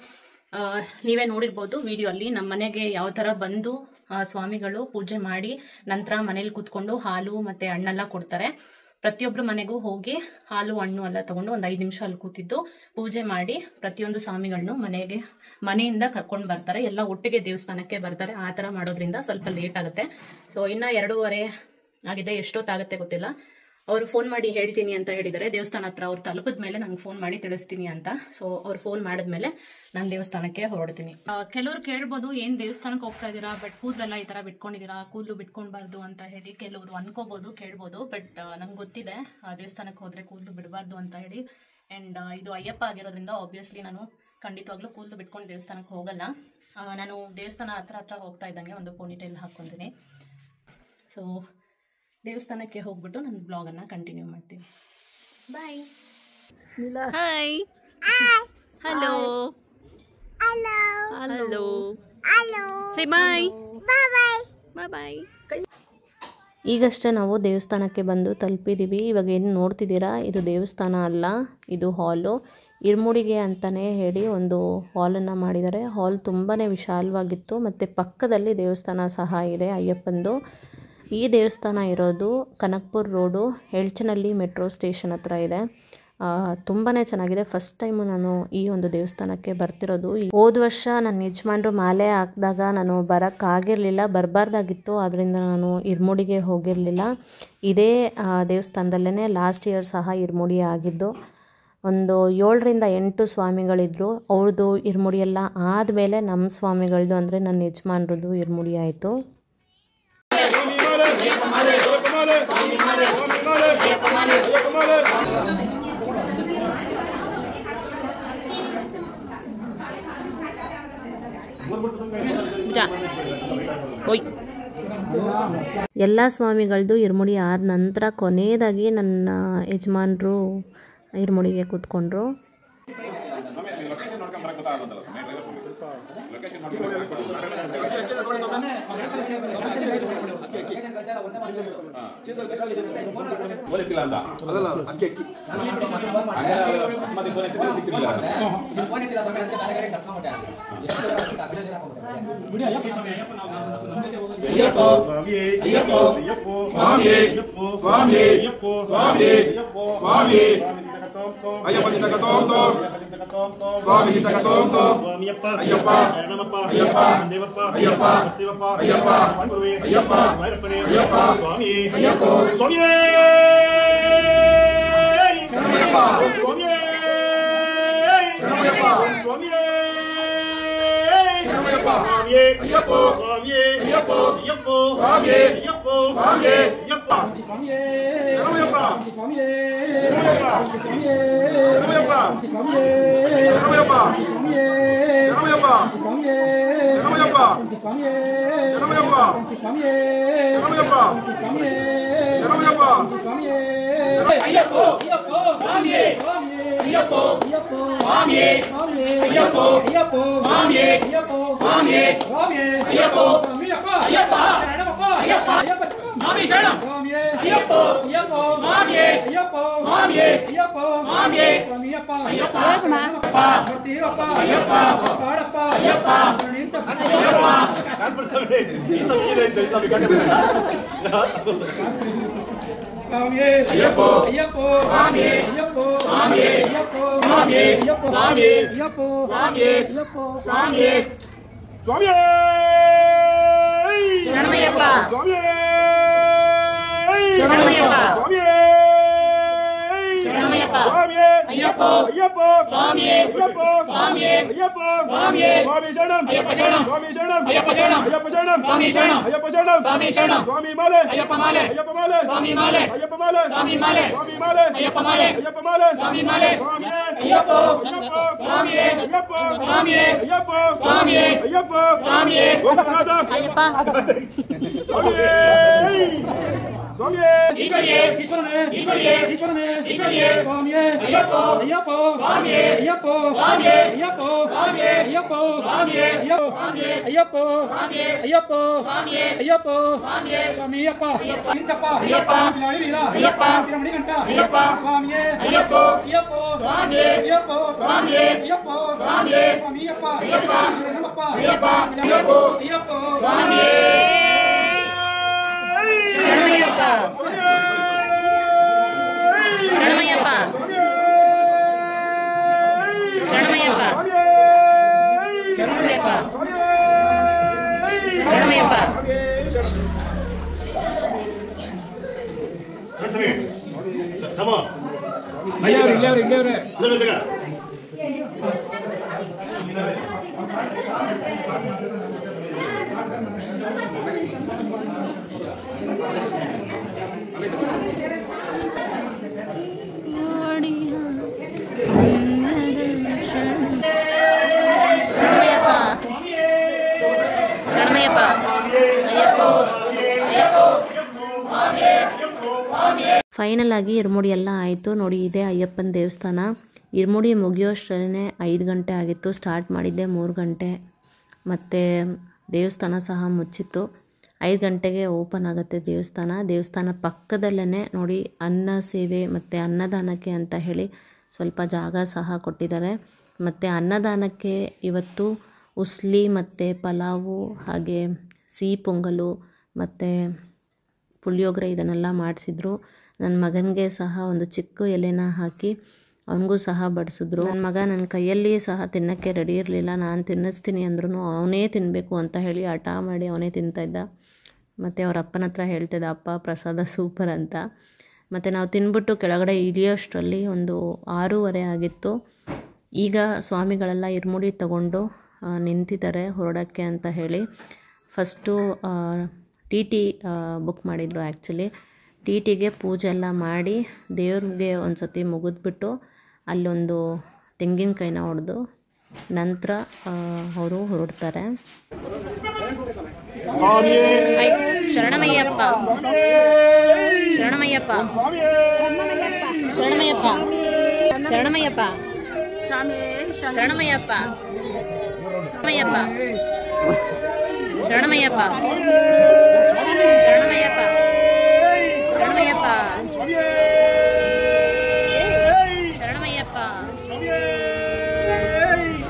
ನೀವೇ ನೋಡಿರ್ಬೋದು ವಿಡಿಯೋ ಅಲ್ಲಿ ನಮ್ಮ ಮನೆಗೆ ಯಾವ ಥರ ಬಂದು ಸ್ವಾಮಿಗಳು ಪೂಜೆ ಮಾಡಿ ನಂತರ ಮನೇಲಿ ಕೂತ್ಕೊಂಡು ಹಾಲು ಮತ್ತು ಹಣ್ಣೆಲ್ಲ ಕೊಡ್ತಾರೆ. ಪ್ರತಿಯೊಬ್ಬರು ಮನೆಗೂ ಹೋಗಿ ಹಾಲು ಹಣ್ಣು ಎಲ್ಲ ತೊಗೊಂಡು ಒಂದು 5 ನಿಮಿಷ ಅಲ್ಲಿ ಕೂತಿದ್ದು ಪೂಜೆ ಮಾಡಿ ಪ್ರತಿಯೊಂದು ಸ್ವಾಮಿಗಳನ್ನು ಮನೆಯಿಂದ ಕರ್ಕೊಂಡು ಬರ್ತಾರೆ. ಎಲ್ಲ ಒಟ್ಟಿಗೆ ದೇವಸ್ಥಾನಕ್ಕೆ ಬರ್ತಾರೆ. ಆ ಥರ ಮಾಡೋದ್ರಿಂದ ಸ್ವಲ್ಪ ಲೇಟ್ ಆಗುತ್ತೆ. ಸೊ ಇನ್ನು 2:30 ಆಗಿದೆ. ಎಷ್ಟೊತ್ತಾಗುತ್ತೆ ಗೊತ್ತಿಲ್ಲ. ಅವ್ರು ಫೋನ್ ಮಾಡಿ ಹೇಳ್ತೀನಿ ಅಂತ ಹೇಳಿದ್ದಾರೆ. ದೇವಸ್ಥಾನ ಹತ್ರ ಅವ್ರು ತಲುಪಿದ ಮೇಲೆ ನಂಗೆ ಫೋನ್ ಮಾಡಿ ತಿಳಿಸ್ತೀನಿ ಅಂತ. ಸೊ ಅವ್ರು ಫೋನ್ ಮಾಡಿದ್ಮೇಲೆ ನಾನು ದೇವಸ್ಥಾನಕ್ಕೆ ಹೊರಡ್ತೀನಿ. ಕೆಲವ್ರು ಕೇಳ್ಬೋದು, ಏನು ದೇವಸ್ಥಾನಕ್ಕೆ ಹೋಗ್ತಾ ಇದ್ದೀರಾ, ಬಟ್ ಕೂದಲೆಲ್ಲ ಈ ಥರ ಬಿಟ್ಕೊಂಡಿದ್ದೀರಾ, ಕೂದಲು ಬಿಟ್ಕೊಳ್ಬಾರ್ದು ಅಂತ ಹೇಳಿ ಕೆಲವರು ಅನ್ಕೋಬೋದು, ಕೇಳ್ಬೋದು. ಬಟ್ ನಂಗೆ ಗೊತ್ತಿದೆ ದೇವಸ್ಥಾನಕ್ಕೆ ಹೋದರೆ ಕೂದಲು ಬಿಡಬಾರ್ದು ಅಂತ ಹೇಳಿ. ಆ್ಯಂಡ್ ಇದು ಅಯ್ಯಪ್ಪ ಆಗಿರೋದ್ರಿಂದ ಆಬ್ವಿಯಸ್ಲಿ ನಾನು ಖಂಡಿತವಾಗ್ಲೂ ಕೂದಲು ಬಿಟ್ಕೊಂಡು ದೇವಸ್ಥಾನಕ್ಕೆ ಹೋಗಲ್ಲ. ನಾನು ದೇವಸ್ಥಾನ ಹತ್ರ ಹೋಗ್ತಾ ಇದ್ದಂಗೆ ಒಂದು ಪೋನಿಟೈಲ್ ಹಾಕ್ಕೊತೀನಿ. ಸೊ ದೇವಸ್ಥಾನಕ್ಕೆ ಹೋಗ್ಬಿಟ್ಟು ನನ್ನ ಬ್ಲಾಗನ್ನು ಕಂಟಿನ್ಯೂ ಮಾಡ್ತೀನಿ. ಬಾಯ್. ಹಾಯ್. ಹಲೋ. ಹಲೋ. ಸೇ ಬಾಯ್. ಬಾಯ್. ಈಗಷ್ಟೇ ನಾವು ದೇವಸ್ಥಾನಕ್ಕೆ ಬಂದು ತಲುಪಿದ್ದೀವಿ. ಇವಾಗ ಏನು ನೋಡ್ತಿದ್ದೀರಾ, ಇದು ದೇವಸ್ಥಾನ ಅಲ್ಲ, ಇದು ಹಾಲು. ಇರ್ಮುಡಿಗೆ ಅಂತಲೇ ಹೇಳಿ ಒಂದು ಹಾಲನ್ನು ಮಾಡಿದ್ದಾರೆ. ಹಾಲ್ ತುಂಬಾ ವಿಶಾಲವಾಗಿತ್ತು. ಮತ್ತು ಪಕ್ಕದಲ್ಲಿ ದೇವಸ್ಥಾನ ಸಹ ಇದೆ ಅಯ್ಯಪ್ಪಂದು. ಈ ದೇವಸ್ಥಾನ ಇರೋದು ಕನಕಪುರ ರೋಡು, ಎಳ್ಚನಹಳ್ಳಿ ಮೆಟ್ರೋ ಸ್ಟೇಷನ್ ಹತ್ರ ಇದೆ. ತುಂಬಾ ಚೆನ್ನಾಗಿದೆ. ಫಸ್ಟ್ ಟೈಮು ನಾನು ಈ ಒಂದು ದೇವಸ್ಥಾನಕ್ಕೆ ಬರ್ತಿರೋದು. ಹೋದ ವರ್ಷ ನನ್ನ ಯಜಮಾನ್ರು ಮಾಲೆ ಹಾಕಿದಾಗ ನಾನು ಬರೋಕ್ಕಾಗಿರಲಿಲ್ಲ, ಬರಬಾರ್ದಾಗಿತ್ತು. ಆದ್ದರಿಂದ ನಾನು ಇರ್ಮುಡಿಗೆ ಹೋಗಿರಲಿಲ್ಲ. ಇದೇ ದೇವಸ್ಥಾನದಲ್ಲೇ ಲಾಸ್ಟ್ ಇಯರ್ ಸಹ ಇರ್ಮುಡಿ ಆಗಿದ್ದು. ಒಂದು 7 ರಿಂದ 8 ಸ್ವಾಮಿಗಳಿದ್ರು. ಅವ್ರದ್ದು ಇರ್ಮುಡಿ ಎಲ್ಲ ಆದಮೇಲೆ ನಮ್ಮ ಸ್ವಾಮಿಗಳದ್ದು ಅಂದರೆ ನನ್ನ ಯಜಮಾನ್ರದ್ದು ಇರ್ಮುಡಿ ಆಯಿತು. ಎಲ್ಲ ಸ್ವಾಮಿಗಳದ್ದು ಇರ್ಮುಡಿ ಆದ ನಂತರ ಕೊನೆಯದಾಗಿ ನನ್ನ ಯಜಮಾನರು ಇರ್ಮುಡಿಗೆ ಕೂತ್ಕೊಂಡ್ರು. ಫೈನಲ್ ಆಗಿ ಇರ್ಮುಡಿ ಎಲ್ಲ ಆಯಿತು ನೋಡಿ. ಇದೇ ಅಯ್ಯಪ್ಪನ ದೇವಸ್ಥಾನ. ಇರ್ಮುಡಿ ಮುಗಿಯೋಷ್ಟರಲ್ಲೇ 5 ಗಂಟೆ ಆಗಿತ್ತು. ಸ್ಟಾರ್ಟ್ ಮಾಡಿದ್ದೆ 3 ಗಂಟೆ. ಮತ್ತು ದೇವಸ್ಥಾನ ಸಹ ಮುಚ್ಚಿತ್ತು. 5 ಗಂಟೆಗೆ ಓಪನ್ ಆಗುತ್ತೆ ದೇವಸ್ಥಾನ. ದೇವಸ್ಥಾನ ಪಕ್ಕದಲ್ಲೇ ನೋಡಿ ಅನ್ನ ಸೇವೆ ಮತ್ತು ಅನ್ನದಾನಕ್ಕೆ ಅಂತ ಹೇಳಿ ಸ್ವಲ್ಪ ಜಾಗ ಸಹ ಕೊಟ್ಟಿದ್ದಾರೆ. ಮತ್ತು ಅನ್ನದಾನಕ್ಕೆ ಇವತ್ತು ಉಸ್ಲಿ ಮತ್ತು ಪಲಾವು ಹಾಗೆ ಸಿಹಿ ಪೊಂಗಲು ಮತ್ತು ಪುಳಿಯೋಗರೆ ಇದನ್ನೆಲ್ಲ ಮಾಡಿಸಿದ್ರು. ನನ್ನ ಮಗನಿಗೆ ಸಹ ಒಂದು ಚಿಕ್ಕ ಎಲೆನ ಹಾಕಿ ಅವನಿಗೂ ಸಹ ಬಡಿಸಿದ್ರು. ನನ್ನ ಮಗ ನನ್ನ ಕೈಯಲ್ಲಿ ಸಹ ತಿನ್ನೋಕ್ಕೆ ರೆಡಿ ಇರಲಿಲ್ಲ. ನಾನು ತಿನ್ನಿಸ್ತೀನಿ ಅಂದ್ರೂ ಅವನೇ ತಿನ್ನಬೇಕು ಅಂತ ಹೇಳಿ ಹಠ ಮಾಡಿ ಅವನೇ ತಿಂತಾಯಿದ್ದ. ಮತ್ತು ಅವ್ರ ಅಪ್ಪನ ಹತ್ರ ಹೇಳ್ತಿದ್ದ, ಅಪ್ಪ ಪ್ರಸಾದ ಸೂಪರ್ ಅಂತ. ಮತ್ತು ನಾವು ತಿನ್ಬಿಟ್ಟು ಕೆಳಗಡೆ ಇಳಿಯೋಷ್ಟರಲ್ಲಿ ಒಂದು 6:30 ಆಗಿತ್ತು. ಈಗ ಸ್ವಾಮಿಗಳೆಲ್ಲ ಇರ್ಮುಡಿ ತಗೊಂಡು ನಿಂತಿದ್ದಾರೆ ಹೊರಡೋಕ್ಕೆ ಅಂತ ಹೇಳಿ. ಫಸ್ಟು ಟಿ ಬುಕ್ ಮಾಡಿದ್ರು. ಆ್ಯಕ್ಚುಲಿ ಟಿಗೆ ಪೂಜೆ ಎಲ್ಲ ಮಾಡಿ ದೇವ್ರಿಗೆ ಒಂದು ಸತಿ ಮುಗಿದ್ಬಿಟ್ಟು ಅಲ್ಲೊಂದು ತೆಂಗಿನಕಾಯಿನ ಹೊಡೆದು ನಂತರ ಅವರು ಹೊರಡ್ತಾರೆ. ಶರಣಮಯ್ಯಪ್ಪ ಶರಣಮಯ್ಯಪ್ಪ ಶರಣಮಯ್ಯಪ್ಪ ಶರಣಮಯ್ಯಪ್ಪ ಶರಣಮಯ್ಯಪ್ಪ ಶರಣಮಯ್ಯಪ್ಪ ಶರಣಮಯ್ಯಪ್ಪ ಶರಣಮಯ್ಯಪ್ಪ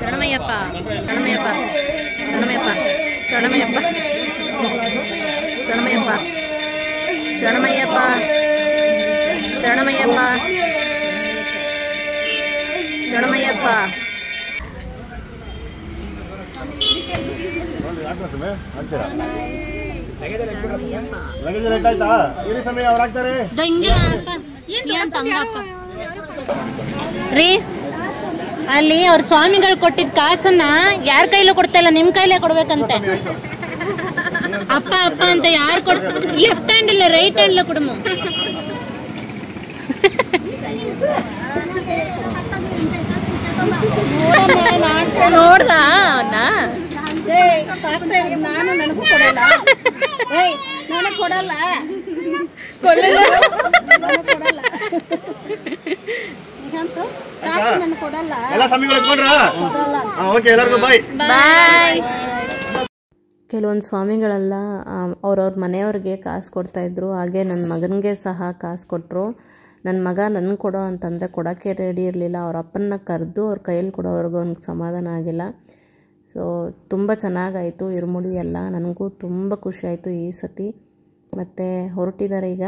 ಶರಣಮಯ್ಯಪ್ಪ ಶರಣಮಯ್ಯಪ್ಪ ಶರಣಮಯ್ಯಪ್ಪ ಶರಣಮಯ್ಯಪ್ಪ ಶರಣಮಯ್ಯಪ್ಪ ಶರಣಮಯ್ಯಪ್ಪ ಶರಣಮಯ್ಯಪ್ಪ ಶರಣಮಯ್ಯಪ್ಪ ಶರಣಮಯ್ಯಪ್ಪ ರೀ ಅಲ್ಲಿ ಅವ್ರ ಸ್ವಾಮಿಗಳು ಕೊಟ್ಟಿದ್ದ ಕಾಸನ್ನ ಯಾರ ಕೈಲೂ ಕೊಡ್ತಾ ಇಲ್ಲ, ನಿಮ್ ಕೈಲೇ ಕೊಡ್ಬೇಕಂತೆ. ಅಪ್ಪ ಅಪ್ಪ ಅಂತ ಯಾರು ಲೆಫ್ಟ್ ಹ್ಯಾಂಡ್ ಇಲ್ಲ ರೈಟ್ ಹ್ಯಾಂಡ್ ಕೊಡಮ. ನೋಡ್ದ ಅವನ್ನ ನಾನು ನನಗೂ ಕೊಡಲ್ಲ ನನಗೆ ಕೊಡಲ್ಲ ಕೊಡಲ್ಲ ಈಗಂತೂ ನನಗೆ ಕೊಡಲ್ಲ. ಬಾಯ್. ಕೆಲವೊಂದು ಸ್ವಾಮಿಗಳೆಲ್ಲ ಅವ್ರವ್ರ ಮನೆಯವ್ರಿಗೆ ಕಾಸು ಕೊಡ್ತಾಯಿದ್ರು. ಹಾಗೆ ನನ್ನ ಮಗನಿಗೆ ಸಹ ಕಾಸು ಕೊಟ್ಟರು. ನನ್ನ ಮಗ ನನಗೆ ಕೊಡೋ ಅಂತಂದರೆ ಕೊಡೋಕ್ಕೆ ರೆಡಿ ಇರಲಿಲ್ಲ. ಅವ್ರ ಅಪ್ಪನ್ನ ಕರೆದು ಅವ್ರ ಕೈಯಲ್ಲಿ ಕೊಡೋವರೆಗೂ ಅವ್ನಿಗೆ ಸಮಾಧಾನ ಆಗಿಲ್ಲ. ಸೊ ತುಂಬ ಚೆನ್ನಾಗಾಯಿತು ಇರ್ಮುಡಿ ಎಲ್ಲ. ನನಗೂ ತುಂಬ ಖುಷಿಯಾಯಿತು ಈ ಸತಿ. ಮತ್ತು ಹೊರಟಿದ್ದಾರೆ ಈಗ.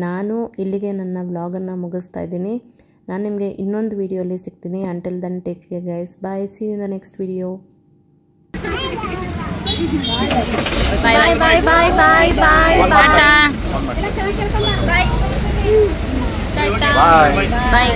ನಾನು ಇಲ್ಲಿಗೆ ನನ್ನ ವ್ಲಾಗನ್ನು ಮುಗಿಸ್ತಾ ಇದ್ದೀನಿ. ನಾನು ನಿಮಗೆ ಇನ್ನೊಂದು ವಿಡಿಯೋಲಿ ಸಿಗ್ತೀನಿ. Until then take care guys. Bye. See you in the next video. Bye bye bye bye bye bye bye.